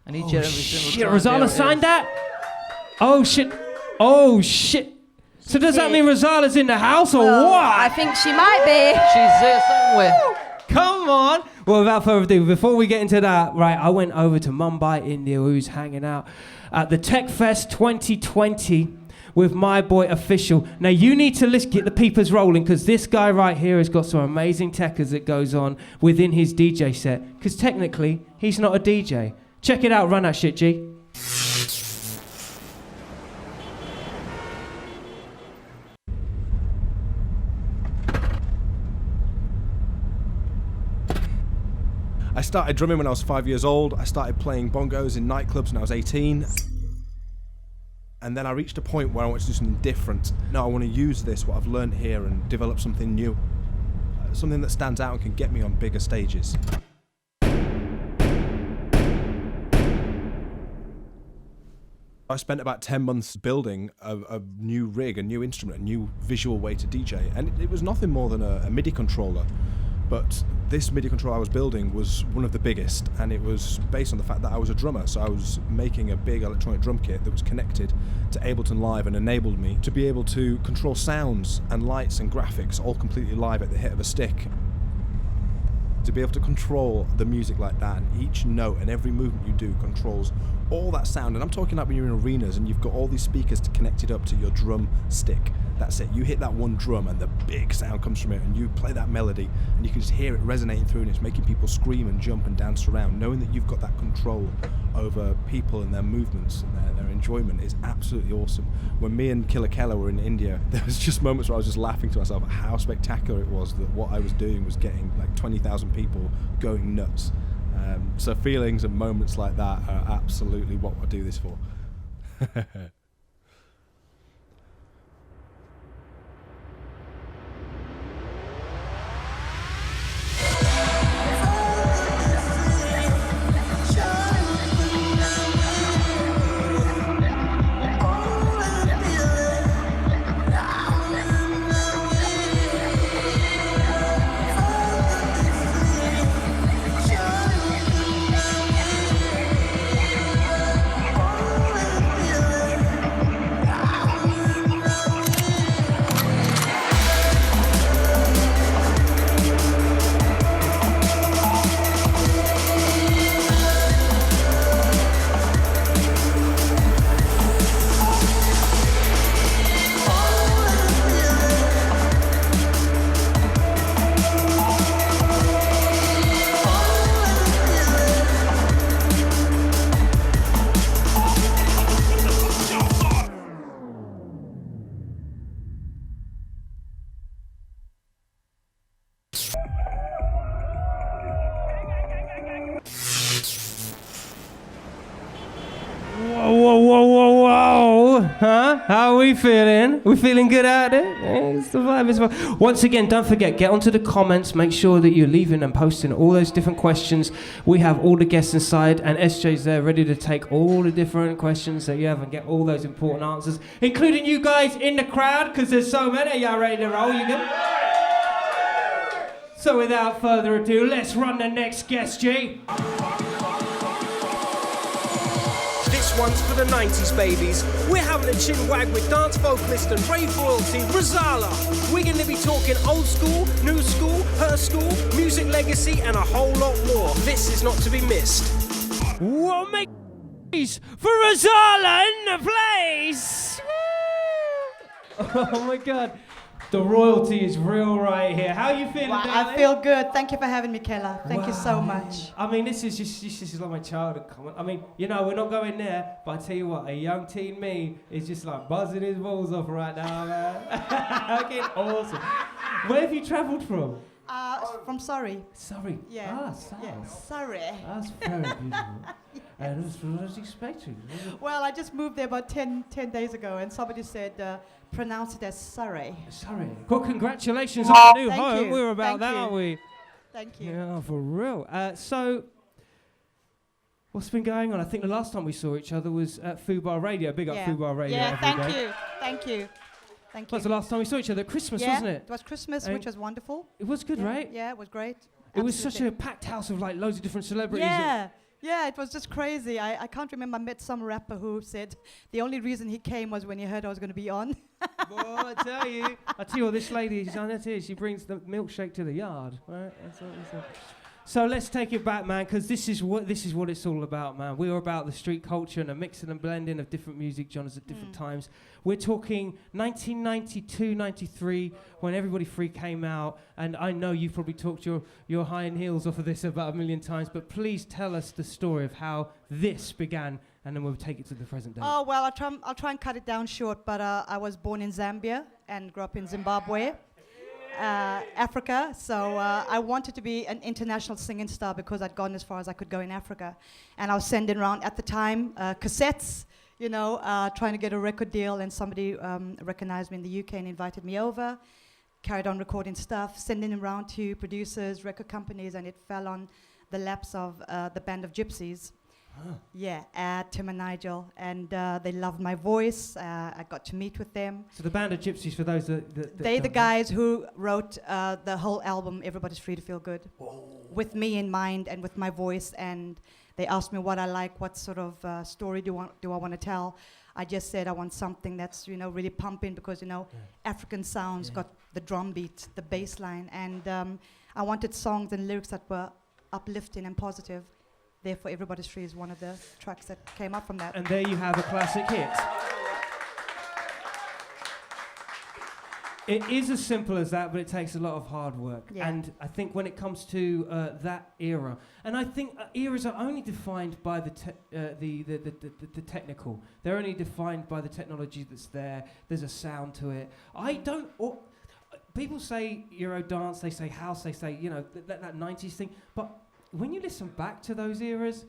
I: I need you every single time.
C: Rozalla signed that? Oh shit. So does that mean Rozalla's in the house or what?
D: I think she might be.
I: She's there somewhere.
C: Come on. Well, without further ado, before we get into that, right, I went over to Mumbai, India, who's hanging out at the Tech Fest 2020 with my boy Afishal. Now, you need to get the peepers rolling because this guy right here has got some amazing techers that goes on within his DJ set because technically, he's not a DJ. Check it out. Run that shit, G.
J: I started drumming when I was 5 years old. I started playing bongos in nightclubs when I was 18. And then I reached a point where I wanted to do something different. No, I want to use this, what I've learned here, and develop something new. Something that stands out and can get me on bigger stages. I spent about 10 months building a new rig, a new instrument, a new visual way to DJ. And it was nothing more than a MIDI controller. But this MIDI controller I was building was one of the biggest, and it was based on the fact that I was a drummer. So I was making a big electronic drum kit that was connected to Ableton Live and enabled me to be able to control sounds and lights and graphics all completely live at the hit of a stick. To be able to control the music like that, and each note and every movement you do controls all that sound. And I'm talking about when you're in arenas and you've got all these speakers connected up to your drum stick. That's it. You hit that one drum and the big sound comes from it, and you play that melody and you can just hear it resonating through, and it's making people scream and jump and dance around. Knowing that you've got that control over people and their movements and their enjoyment is absolutely awesome. When me and Killa Kela were in India, there was just moments where I was just laughing to myself at how spectacular it was that what I was doing was getting like 20,000 people going nuts. So feelings and moments like that are absolutely what I do this for.
C: Whoa. Huh? How are we feeling? We feeling good out there? Yeah, it's the vibe as well. Once again, don't forget, get onto the comments. Make sure that you're leaving and posting all those different questions. We have all the guests inside, and SJ's there ready to take all the different questions that you have and get all those important answers, including you guys in the crowd, because there's so many of y'all ready to roll. You good? So without further ado, let's run the next guest, G.
K: This one's for the 90s babies. We're having a chin wag with dance vocalist and rave royalty, Rozalla. We're going to be talking old school, new school, her school, music legacy, and a whole lot more. This is not to be missed.
C: What make for Rozalla in the place? Oh my God. The royalty is real right here. How are you feeling,
B: Wow,
C: darling?
B: I feel good. Thank you for having me, Killa. Thank you so
C: Wow.
B: much.
C: I mean, this is like my childhood comment. I mean, you know, we're not going there, but I tell you what, a young teen me is just like buzzing his balls off right now, man. Okay, awesome. Where have you travelled from?
B: From Surrey.
C: Surrey.
B: Yeah.
C: Ah, Surrey.
B: Yeah, Surrey.
C: That's very beautiful. And that's what I was expecting.
B: Well, I just moved there about 10 days ago, and somebody said, pronounce it as Surrey.
C: Surrey. Well, congratulations on the new
B: Thank
C: home.
B: you.
C: We're about
B: Thank
C: that,
B: you.
C: aren't we?
B: Thank you.
C: Yeah, for real. So, what's been going on? I think the last time we saw each other was at Fubar Radio. Big up Fubar Radio.
B: Yeah,
C: every
B: thank
C: day.
B: you. Thank you. Thank you.
C: That was the last time we saw each other at Christmas,
B: yeah,
C: wasn't it?
B: It was Christmas,
C: And
B: which was wonderful.
C: It was good,
B: Yeah,
C: right?
B: Yeah, it was great.
C: It was such
B: Absolutely.
C: a packed house of like loads of different celebrities.
B: Yeah, it was just crazy. I can't remember. I met some rapper who said the only reason he came was when he heard I was going to be on.
C: Well, I tell you what, this lady, she brings the milkshake to the yard, right? That's what we said. So let's take it back, man, because this is what it's all about, man. We are about the street culture and the mixing and blending of different music genres at different times. We're talking 1992, 93, when Everybody Free came out, and I know you've probably talked your high and heels off of this about a million times, but please tell us the story of how this began, and then we'll take it to the present day.
B: Oh, well, I'll try and cut it down short, but I was born in Zambia and grew up in Zimbabwe. Africa, so I wanted to be an international singing star because I'd gone as far as I could go in Africa, and I was sending around at the time cassettes, you know, trying to get a record deal, and somebody recognized me in the UK and invited me over, carried on recording stuff, sending them around to producers, record companies, and it fell on the laps of the Band of Gypsies. Yeah, Tim and Nigel, and they loved my voice. I got to meet with them.
C: So the Band of Gypsies, for those that
B: They're the
C: don't
B: guys who wrote the whole album, Everybody's Free to Feel Good, with me in mind and with my voice. And they asked me what I like, what sort of story do I want to tell. I just said I want something that's, you know, really pumping because, you know, African sounds got the drum beat, the bass line, and I wanted songs and lyrics that were uplifting and positive. Therefore, Everybody's Free is one of the tracks that came up from that.
C: And there you have a classic hit. It is as simple as that, but it takes a lot of hard work.
B: Yeah.
C: And I think when it comes to that era, and I think eras are only defined by the technical. They're only defined by the technology that's there. There's a sound to it. People say Euro dance, they say house, they say, you know, that 90s thing, but when you listen back to those eras,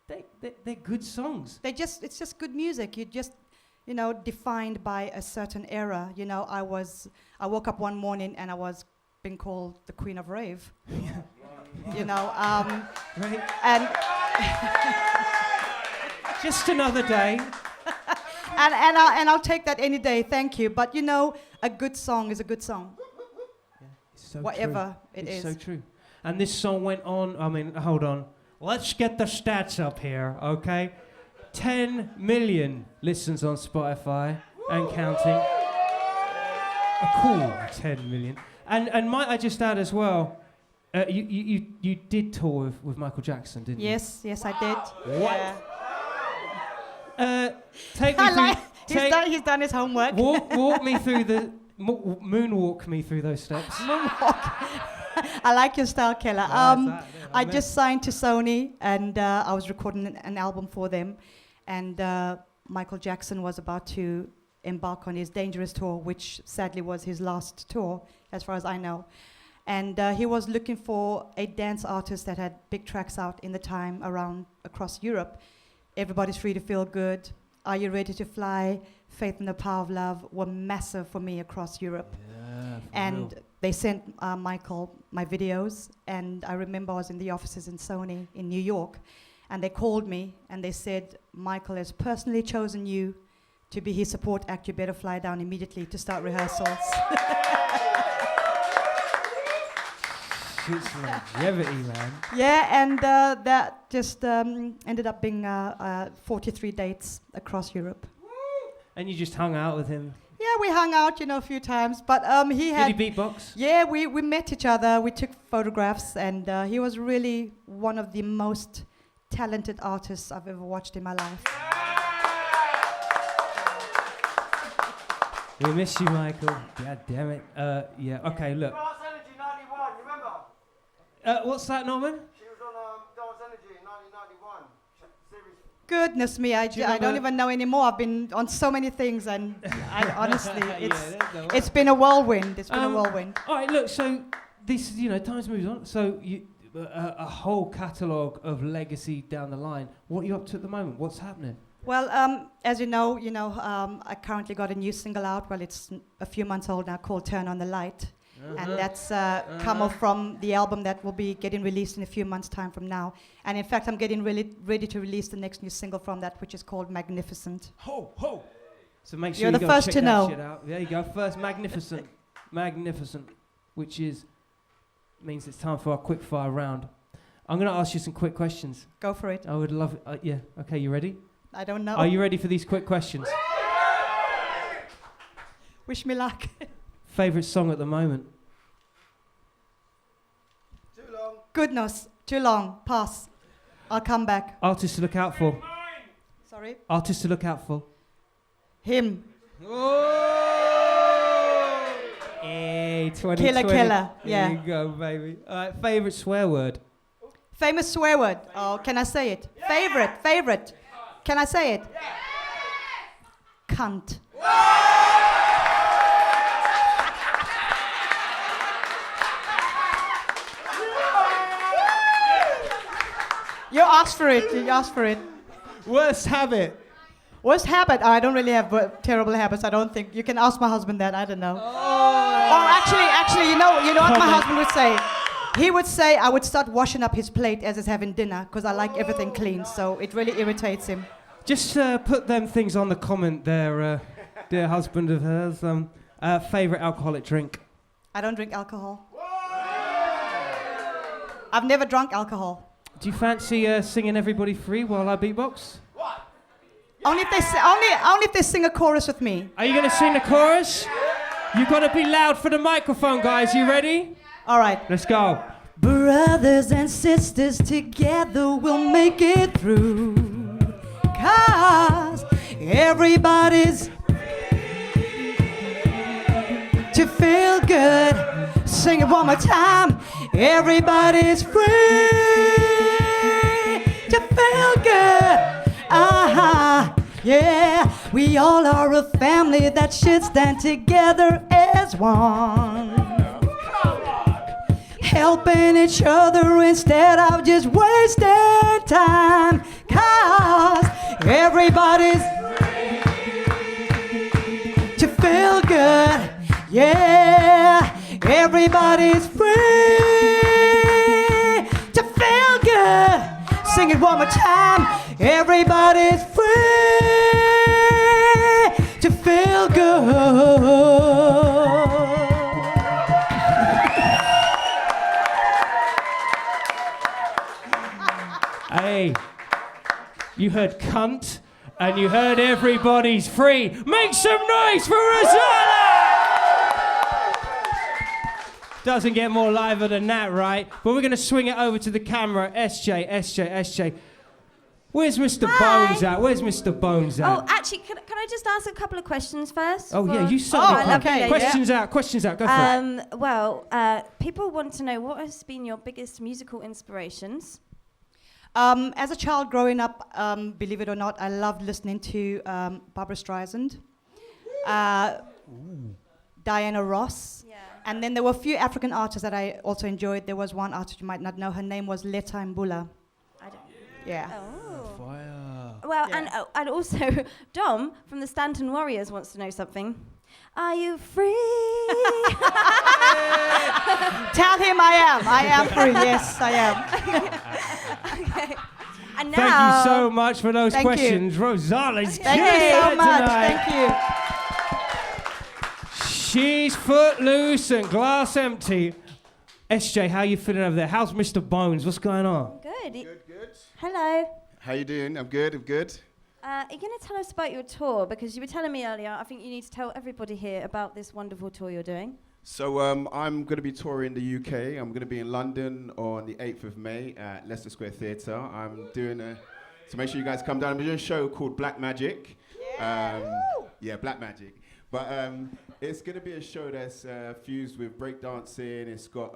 C: they're good songs.
B: It's just good music. You just, you know, defined by a certain era. You know, I woke up one morning and I was being called the Queen of Rave. You know,
C: right.
B: And
C: just another day.
B: and I'll take that any day. Thank you. But you know, a good song is a good song.
C: It's so
B: whatever
C: true.
B: it
C: it's
B: is.
C: so true. And this song went on, I mean, hold on. Let's get the stats up here, okay? 10 million listens on Spotify and counting. A cool 10 million. And might I just add as well, you did tour with Michael Jackson, didn't you?
B: Yes, I did.
C: What?
B: Yeah.
C: Take me through.
B: He's done his homework.
C: Walk me through the moonwalk me through those steps.
B: Moonwalk. I like your style, Killa. I just signed to Sony, and I was recording an album for them. And Michael Jackson was about to embark on his Dangerous tour, which sadly was his last tour, as far as I know. And he was looking for a dance artist that had big tracks out in the time across Europe. Everybody's Free to Feel Good, Are You Ready to Fly, Faith in the Power of Love were massive for me across Europe. And they sent Michael my videos, and I remember I was in the offices in Sony in New York, and they called me and they said, Michael has personally chosen you to be his support act. You better fly down immediately to start rehearsals.
C: It's longevity, man.
B: Yeah, and that just ended up being 43 dates across Europe.
C: And you just hung out with him?
B: Yeah, we hung out, you know, a few times, but he had...
C: Did he beatbox?
B: Yeah, we met each other, we took photographs, and he was really one of the most talented artists I've ever watched in my life.
C: We miss you, Michael. God damn it. Yeah, okay, look.
O: Dance Energy 91, remember?
C: What's that, Norman?
O: She was on Dance Energy in 1991. Series.
B: Goodness me, I don't even know anymore. I've been on so many things, and I honestly, it's been a whirlwind. It's been a whirlwind.
C: All right, look, so this, times moves on. So you, a whole catalogue of legacy down the line. What are you up to at the moment? What's happening?
B: Well, as you know, I currently got a new single out. Well, it's a few months old now, called "Turn on the Light," and that's come off from the album that will be getting released in a few months' time from now. And in fact, I'm getting really ready to release the next new single from that, which is called "Magnificent."
C: Ho ho! So make sure
B: You're
C: you
B: the
C: go
B: first
C: check
B: to
C: that
B: know.
C: shit out. There you go. First, "Magnificent," "Magnificent," which means it's time for our quick fire round. I'm going to ask you some quick questions.
B: Go for it.
C: I would love it. Yeah. Okay, you ready?
B: I don't know.
C: Are you ready for these quick questions?
B: Wish me luck.
C: Favorite song at the moment?
O: Too long.
B: Goodness, too long. Pass. I'll come back.
C: Artist to look out for?
B: Sorry?
C: Artist to look out for?
B: Him.
C: Hey, 2020.
B: Killa Kela, yeah.
C: There you go, baby. All right, favorite swear word?
B: Famous swear word. Oh, can I say it? Yeah. Favorite. Can I say it? Yeah. Cunt. You asked for it.
C: Worst habit?
B: Worst habit? I don't really have terrible habits. I don't think. You can ask my husband that. I don't know. Oh, actually, you know what my husband would say? He would say I would start washing up his plate as he's having dinner because I like everything clean, so it really irritates him.
C: Just put them things on the comment there, dear husband of hers. Favorite alcoholic drink?
B: I don't drink alcohol. I've never drunk alcohol.
C: Do you fancy singing Everybody Free while I beatbox?
B: Only if they sing a chorus with me.
C: Are you going to sing the chorus? You got to be loud for the microphone, guys. You ready?
B: All right.
C: Let's go.
B: Brothers and sisters, together we'll make it through. 'Cause everybody's to feel good. Sing it one more time. Everybody's free to feel good. Yeah, we all are a family that should stand together as one. Helping each other instead of just wasting time. 'Cause everybody's to feel good. Yeah, everybody's free to feel good. Sing it one more time. Everybody's free to feel good.
C: Hey, you heard cunt and you heard everybody's free. Make some noise for Rozalla! Doesn't get more liver than that, right? But we're going to swing it over to the camera. SJ. Where's Mr. Bones at? Where's Mr. Bones at?
D: Oh, actually, can I just ask a couple of questions first?
C: Oh, yeah, you certainly can.
D: Okay.
C: Questions out, go for it.
D: Well, people want to know, what has been your biggest musical inspirations?
B: As a child growing up, believe it or not, I loved listening to Barbra Streisand, Diana Ross, and then there were a few African artists that I also enjoyed. There was one artist you might not know. Her name was Letta Mbula.
D: I don't.
B: Yeah.
D: Oh.
C: Fire.
D: Well, and also Dom from the Stanton Warriors wants to know something. Are you free?
B: Tell him I am free. Yes, I am.
D: Okay. And now,
C: thank you so much for those
B: Thank
C: questions.
B: you.
C: Rosalla's
B: Thank you so much.
C: tonight.
B: Thank you.
C: She's footloose and glass empty. SJ, how you feeling over there? How's Mr. Bones? What's going on?
D: Good. Good. Hello.
U: How you doing? I'm good.
D: Are you going to tell us about your tour? Because you were telling me earlier, I think you need to tell everybody here about this wonderful tour you're doing.
U: So I'm going to be touring the UK. I'm going to be in London on the 8th of May at Leicester Square Theatre. I'm doing so make sure you guys come down. I'm doing a show called Black Magic. Yeah, Black Magic. But it's going to be a show that's fused with breakdancing. It's got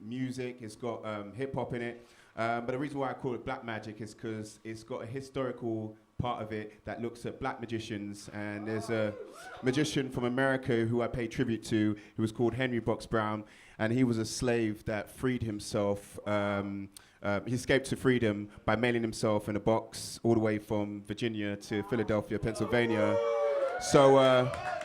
U: music. It's got hip-hop in it. But the reason why I call it Black Magic is because it's got a historical part of it that looks at black magicians. And there's a magician from America who I pay tribute to, who was called Henry Box Brown. And he was a slave that freed himself. He escaped to freedom by mailing himself in a box all the way from Virginia to Philadelphia, Pennsylvania. So,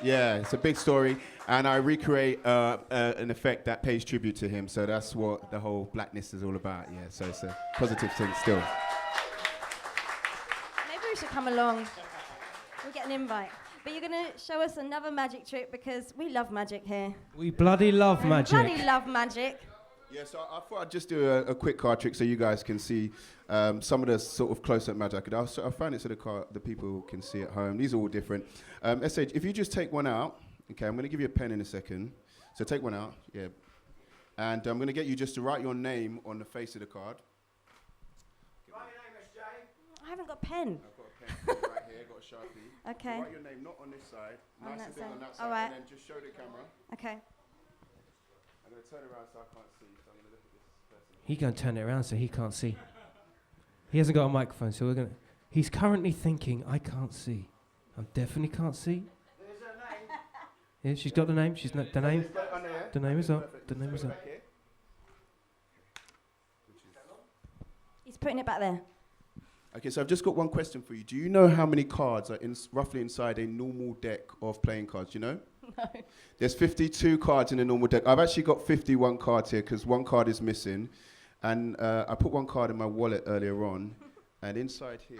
U: yeah, it's a big story. And I recreate an effect that pays tribute to him. So that's what the whole blackness is all about. Yeah, so it's a positive thing still.
D: Maybe we should come along. We'll get an invite. But you're going to show us another magic trick because we love magic here.
C: We bloody love magic.
D: Bloody love magic.
U: Yeah, so I thought I'd just do a quick card trick so you guys can see some of the sort of close-up magic. I found it so the people can see at home. These are all different. SH, if you just take one out, okay, I'm going to give you a pen in a second. So take one out, yeah. And I'm going to get you just to write your name on the face of the card.
D: Write your name, SJ. I haven't got a pen.
U: I've got a pen right here, got a Sharpie.
D: Okay.
U: So write your name not on this side,
D: On
U: nice
D: that
U: and big
D: side.
U: on that side,
D: All right.
U: and then just show the camera.
D: Okay.
U: I'm going to turn around so I can't see, so I'm going to look at this person.
C: He gonna turn it around so he can't see. He hasn't got a microphone, so we're gonna. He's currently thinking, I can't see. I definitely can't see.
U: There's her name.
C: Yeah, she's got the name. She's not the name.
U: It's got on there.
C: The name is up.
U: Perfect.
C: The name is
U: Put it
C: up.
U: back here.
D: He's putting it back there.
U: Okay, so I've just got one question for you. Do you know how many cards are roughly inside a normal deck of playing cards? Do you know?
D: No.
U: There's 52 cards in a normal deck. I've actually got 51 cards here because one card is missing. And I put one card in my wallet earlier on. And inside here,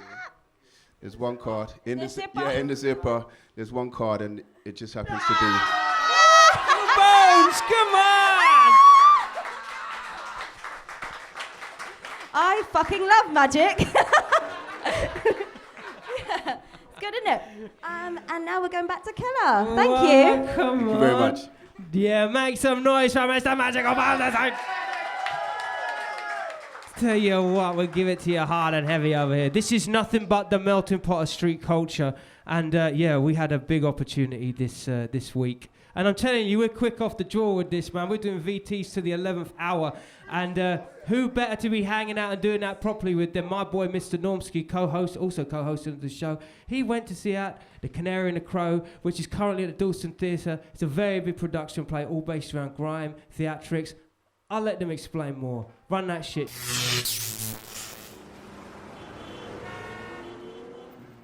U: there's one card. In the zipper? Yeah, in the zipper, there's one card and it just happens to be...
C: Bones, come on!
D: I fucking love magic. Yeah, it's good, isn't it? And now we're going back to Killa. Thank you.
C: Come
U: Thank you very much.
C: Yeah, make some noise for Mr. Magical Bandsteam. Tell you what, we'll give it to you hard and heavy over here. This is nothing but the melting pot of street culture. And yeah, we had a big opportunity this week. And I'm telling you, we're quick off the draw with this, man. We're doing VTs to the 11th hour. And who better to be hanging out and doing that properly with than my boy, Mr. Normski, also co-host of the show. He went to see out the Canary and the Crow, which is currently at the Dalston Theatre. It's a very big production play, all based around grime, theatrics. I'll let them explain more. Run that shit.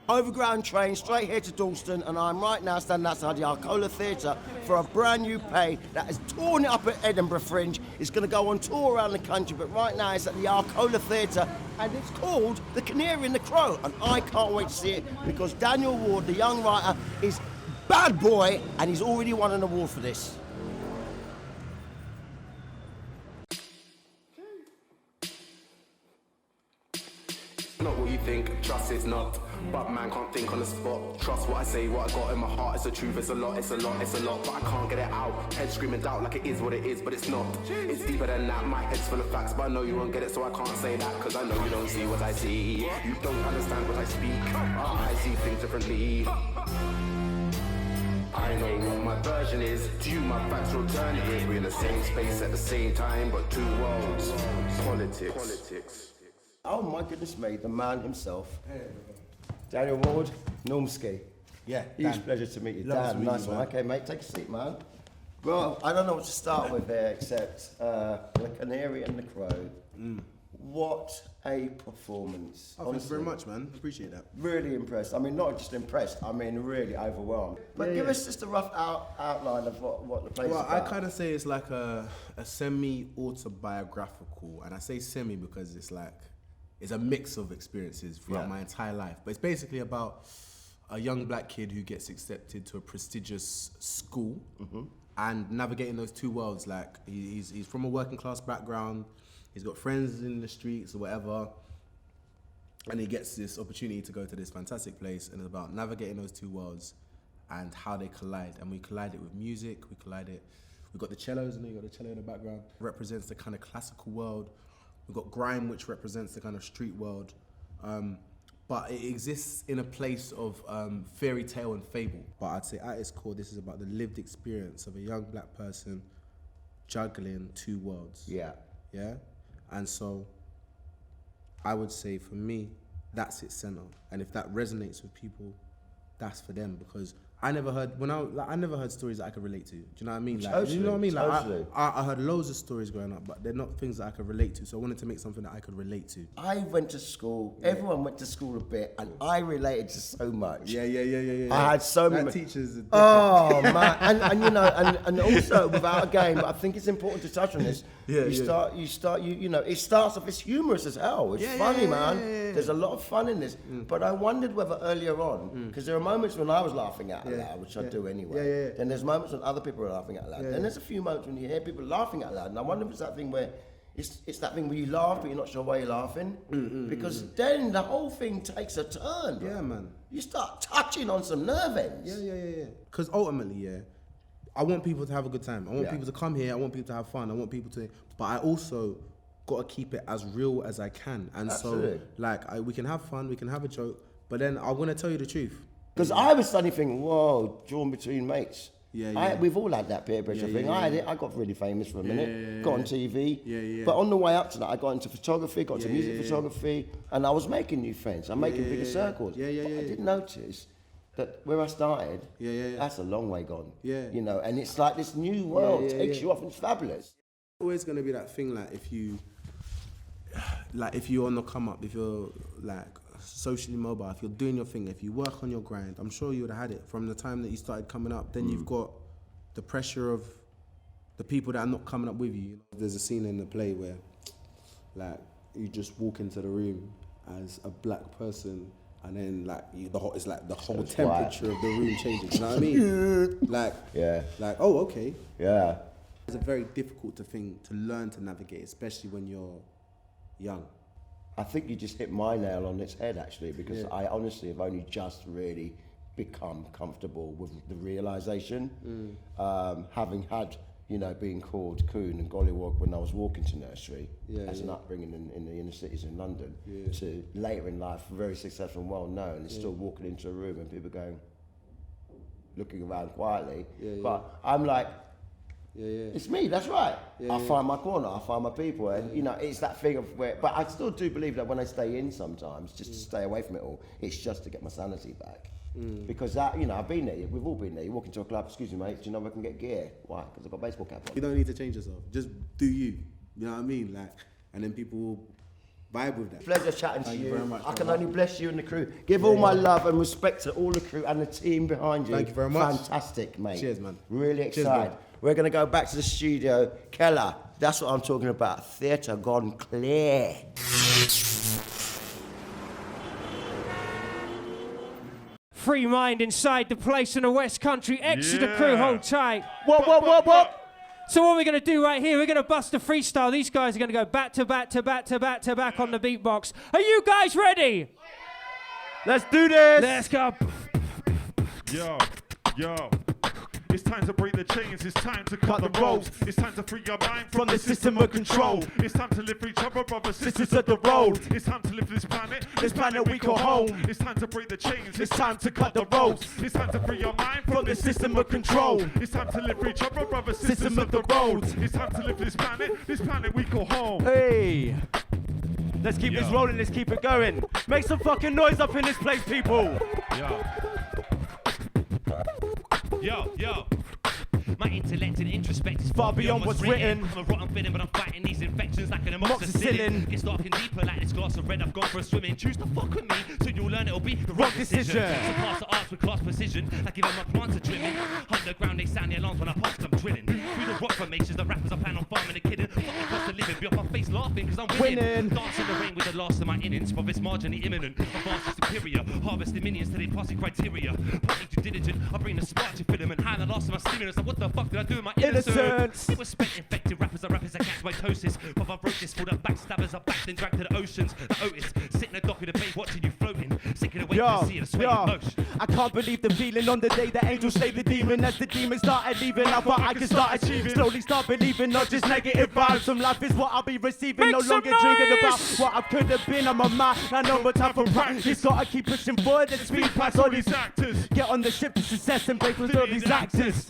O: Overground train straight here to Dalston, and I'm right now standing outside the Arcola Theatre for a brand new play that has torn it up at Edinburgh Fringe. It's going to go on tour around the country, but right now it's at the Arcola Theatre, and it's called The Canary and the Crow, and I can't wait to see it because Daniel Ward, the young writer, is bad boy, and he's already won an award for this.
A: Not what you think, trust it's not. But man can't think on the spot. Trust what I say, what I got in my heart. It's the truth, it's a lot, it's a lot, it's a lot. But I can't get it out. Head screaming doubt like it is what it is, but it's not. It's deeper than that, my head's full of facts. But I know you won't get it, so I can't say that. Cause I know you don't see what I see. You don't understand what I speak. I see things differently. I know what my version is. To you, my facts will turn it. We're in the same space at the same time, but two worlds. Politics.
O: Oh my goodness me, the man himself. Daniel Ward, Normski.
G: Yeah,
O: Huge
G: Dan.
O: pleasure to meet you.
G: Lovely to
O: Dan,
G: meet
O: nice
G: you,
O: one.
G: man.
O: Okay, mate, take a seat, man. Well, I don't know what to start with there except the Canary and the Crow. What a performance.
G: Oh, thanks very much, man. Appreciate that.
O: Really impressed. I mean, not just impressed, I mean, really overwhelmed. But give us just a rough outline of what the place is
G: Well,
O: about.
G: I kind of say it's like a semi-autobiographical, and I say semi because it's like, it's a mix of experiences throughout my entire life. But it's basically about a young black kid who gets accepted to a prestigious school and navigating those two worlds. Like he's from a working class background, he's got friends in the streets or whatever, and he gets this opportunity to go to this fantastic place, and it's about navigating those two worlds and how they collide. And we collide it with music, we've got the cellos, and you got the cello in the background, represents the kind of classical world. We've got grime, which represents the kind of street world. but it exists in a place of fairy tale and fable. But I'd say at its core, this is about the lived experience of a young black person juggling two worlds. Yeah. And so I would say for me, that's its center. And if that resonates with people, that's for them, because I never heard stories that I could relate to. Do you know what I mean? Like,
O: Totally,
G: you know what I mean? Like,
O: totally.
G: I heard loads of stories growing up, but they're not things that I could relate to. So I wanted to make something that I could relate to.
O: I went to school, everyone went to school a bit, and I related to so much.
G: Yeah.
O: I had so many
G: teachers.
O: Oh man, and you know, and also without a game, I think it's important to touch on this. You start, you know, it starts off, it's humorous as hell. It's funny, man. There's a lot of fun in this. But I wondered whether earlier on, because there are moments when I was laughing out loud, which I do anyway. Then there's moments when other people are laughing out loud. Then there's a few moments when you hear people laughing out loud, and I wonder if it's that thing where it's that thing where you laugh but you're not sure why you're laughing, because then the whole thing takes a turn. Bro.
G: Yeah, man.
O: You start touching on some nerve ends.
G: Yeah. Because ultimately, I want people to have a good time. I want people to come here. I want people to have fun. I want people to, but I also got to keep it as real as I can. And
O: Absolutely.
G: so, like, we can have fun, we can have a joke, but then I want to tell you the truth.
O: Because I was suddenly thinking, whoa, drawn between mates. We've all had that peer pressure thing. I had it. I got really famous for a minute. Got on TV. But on the way up to that, I got into photography, got into music photography, and I was making new friends. I'm making bigger circles. But I didn't notice that where I started, that's a long way gone. You know, and it's like this new world takes you off, and it's fabulous.
G: Always going to be that thing, like, if you're on the come up, if you're like socially mobile, if you're doing your thing, if you work on your grind, I'm sure you would have had it from the time that you started coming up. Then you've got the pressure of the people that are not coming up with you. There's a scene in the play where, like, you just walk into the room as a black person, and then like the whole temperature of the room changes. You know what I mean? Like, oh, okay.
O: Yeah.
G: It's a very difficult thing to learn to navigate, especially when you're young.
O: I think you just hit my nail on its head, actually, because I honestly have only just really become comfortable with the realisation, having had, you know, being called coon and gollywog when I was walking to nursery as an upbringing in the inner cities in London, to later in life, very successful and well known, and still walking into a room and people going, looking around quietly, but I'm like, it's me, that's right. I find my corner, I find my people, and you know, it's that thing of where, but I still do believe that when I stay in sometimes, just to stay away from it all, it's just to get my sanity back. Because that, you know, I've been there, we've all been there. You walk into a club, excuse me mate, do you know I can get gear? Why? Because I've got a baseball cap on.
G: You don't need to change yourself, just do you. You know what I mean? Like, and then people will vibe with that.
O: Pleasure chatting to you.
G: Thank you very much.
O: I can only bless you and the crew. Give all my love and respect to all the crew and the team behind you.
G: Thank you very much.
O: Fantastic, mate.
G: Cheers, man.
O: Really
G: Cheers,
O: excited.
G: bro.
O: We're going to go back to the studio. Kela, that's what I'm talking about. Theatre gone clear.
C: Freemind inside the place in the West Country. Extra crew, hold tight.
O: What?
C: So what we're going to do right here, we're going to bust a freestyle. These guys are going to go back to back to back to back to back on the beatbox. Are you guys ready?
O: Let's do this.
C: Let's go.
L: Yo. It's time to break the chains, it's time to cut the ropes. It's time to free your mind from the system of control. It's time to live for each other, brothers, sisters of the road. It's time to live for this planet we call home. It's time to break the chains, it's time to cut the ropes. It's time to free your mind from the system of control. It's time to live for each other, brothers, sisters of the road. It's time to live for this planet we call home.
M: Hey! Let's keep this rolling, let's keep it going. Make some fucking noise up in this place, people.
L: Yo.
M: My intellect and introspect is far beyond what's written.
L: I'm a rotten villain, but I'm fighting these infections like an
M: amoxicillin.
L: It's dark and deeper like this glass of red. I've gone for a swimming. Choose to fuck with me, so you'll learn it'll be the wrong decision. So pass the arts with class precision, like giving my plants a trimming. Underground, they sound the alarms when I pass them drilling. Through the rock formations, the rappers I plan on farming and kidding. Fucking cost of living, be off my face laughing, cause I'm winning. Dance in the rain with the last of my innings, for it's marginally imminent. Advanced is superior, harvesting minions till they pass the criteria. Partly too diligent, I bring the spark to filament. High the last of my stimulus, and what the fuck did I do with my innocence? It was spent infected rappers against mitosis. But I wrote this for the backstabbers, I backed and dragged to the oceans. The Otis, sit in the dock with a babe watching you floating. Sinking away to the sea of the sweating motion.
M: I can't believe the feeling on the day the angels slayed the demon. As the demon started leaving, I thought I could start achieving. Slowly start believing, not just negative vibes from life is what I'll be receiving.
K: Make
M: No
K: some
M: longer drinking about
K: noise!
M: what I could have been. I'm a man, I know what time for practice. Gotta keep pushing forward and speed past all these actors. Get on the ship to success and break with all these axes.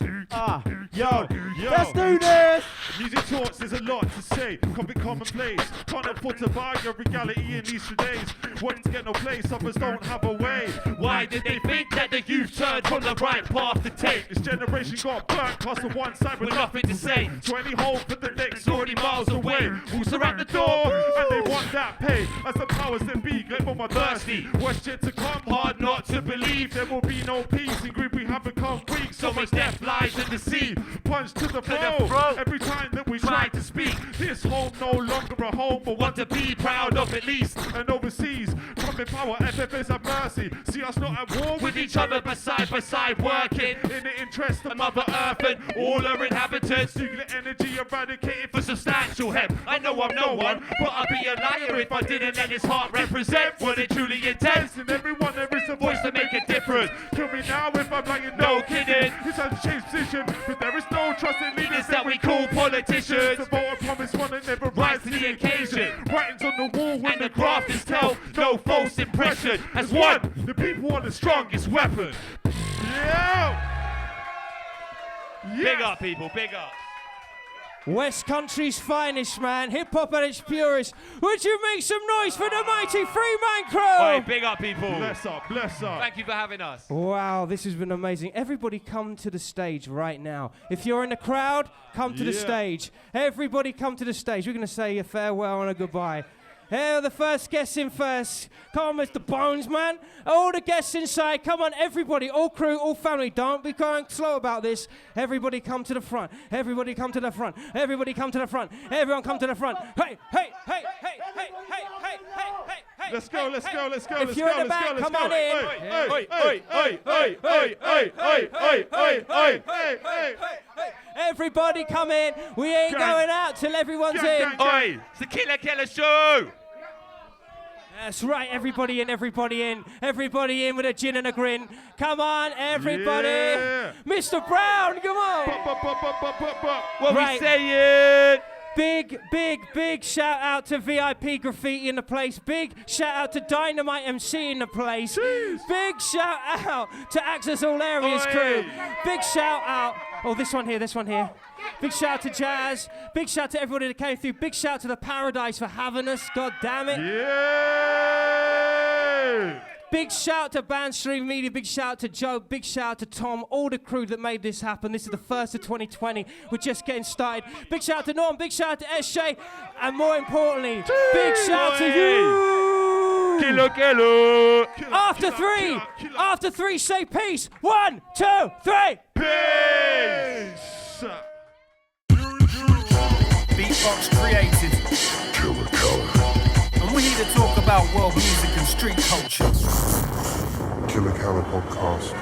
L: Yo,
M: let's do this!
L: Music talks, there's a lot to say. Comic commonplace. Can't afford to buy your reality in these days. Wanting to get no place, others don't have a way. Why did they think that the youth turned from the right path to take? This generation got burnt, cast on one side with nothing to say. So any hope for the next 40 miles away. Who's around the door? And they want that pay. As the powers that be, get more thirsty. What's yet to come? Hard not to believe. There will be no peace. In group we have become weak. So much death lies in the sea. Punch to the throat. Every time that we try to speak, this home no longer a home, but one to be proud of at least. And overseas, coming power, FFS have mercy. See us not at war with each other, but side by side working in the interest of Mother Earth and all her inhabitants. Nuclear energy eradicated for substantial help. I know I'm no one, but I'd be a liar if I didn't let his heart represent what it truly intends. In everyone there is a voice to make a difference. Kill me now if I'm lying, no kidding. It's time to change position, but there is no trust in leaders that we call politicians. The vote I promise one and never rise to the occasion. Writings on the wall when the graft is tell, no false impression. As one, the people are the strongest weapon. Yeah!
C: Big up, people, big up. West Country's finest, man. Hip-hop at its purest. Would you make some noise for the mighty Freemind crew?
L: Oi, big up, people. Bless up, bless up.
C: Thank you for having us. Wow, this has been amazing. Everybody come to the stage right now. If you're in the crowd, come to the stage. Everybody come to the stage. We're going to say a farewell and a goodbye. Here, the first guests in first. Come on, Mr. Bones, man. All the guests inside. Come on, everybody. All crew, all family. Don't be going slow about this. Everybody come to the front. Everybody come to the front. Everybody come to the front. Everyone come to the front. Hey, hey, hey, hey, hey, hey, hey, hey, hey, hey.
L: Let's go, let's go, let's go,
C: If
L: let's
C: you're
L: go,
C: in the
L: let's
C: back,
L: go, let's
C: come
L: go.
C: on in.
L: Hey, hey, hey, hey, hey, hey, hey, hey, hey, hey, hey, hey.
C: Everybody come in. We ain't going out till everyone's in.
L: Oi,
V: it's the Killa Kela show.
C: That's right, everybody in, everybody in. Everybody in with a gin and a grin. Come on, everybody.
L: Yeah.
C: Mr. Brown, come on.
V: What we saying?
C: Big shout out to VIP Graffiti in the place. Big shout out to Dynamite MC in the place. Jeez. Big shout out to Access All Areas crew. Big shout out. Oh, this one here. Big shout out to Jazz. Big shout out to everybody that came through. Big shout out to the Paradise for having us. God damn it.
L: Yeah.
C: Big shout out to Bandstream Media. Big shout out to Joe. Big shout out to Tom. All the crew that made this happen. This is the first of 2020. We're just getting started. Big shout out to Norm. Big shout out to SJ. And more importantly, big shout out to you.
V: Killa Kela.
C: After three, say peace. 1, 2, 3.
L: Peace.
H: Beatbox created.
P: Killa Kela.
H: And we're here to talk about world music and street culture.
P: Killa Kela Podcast.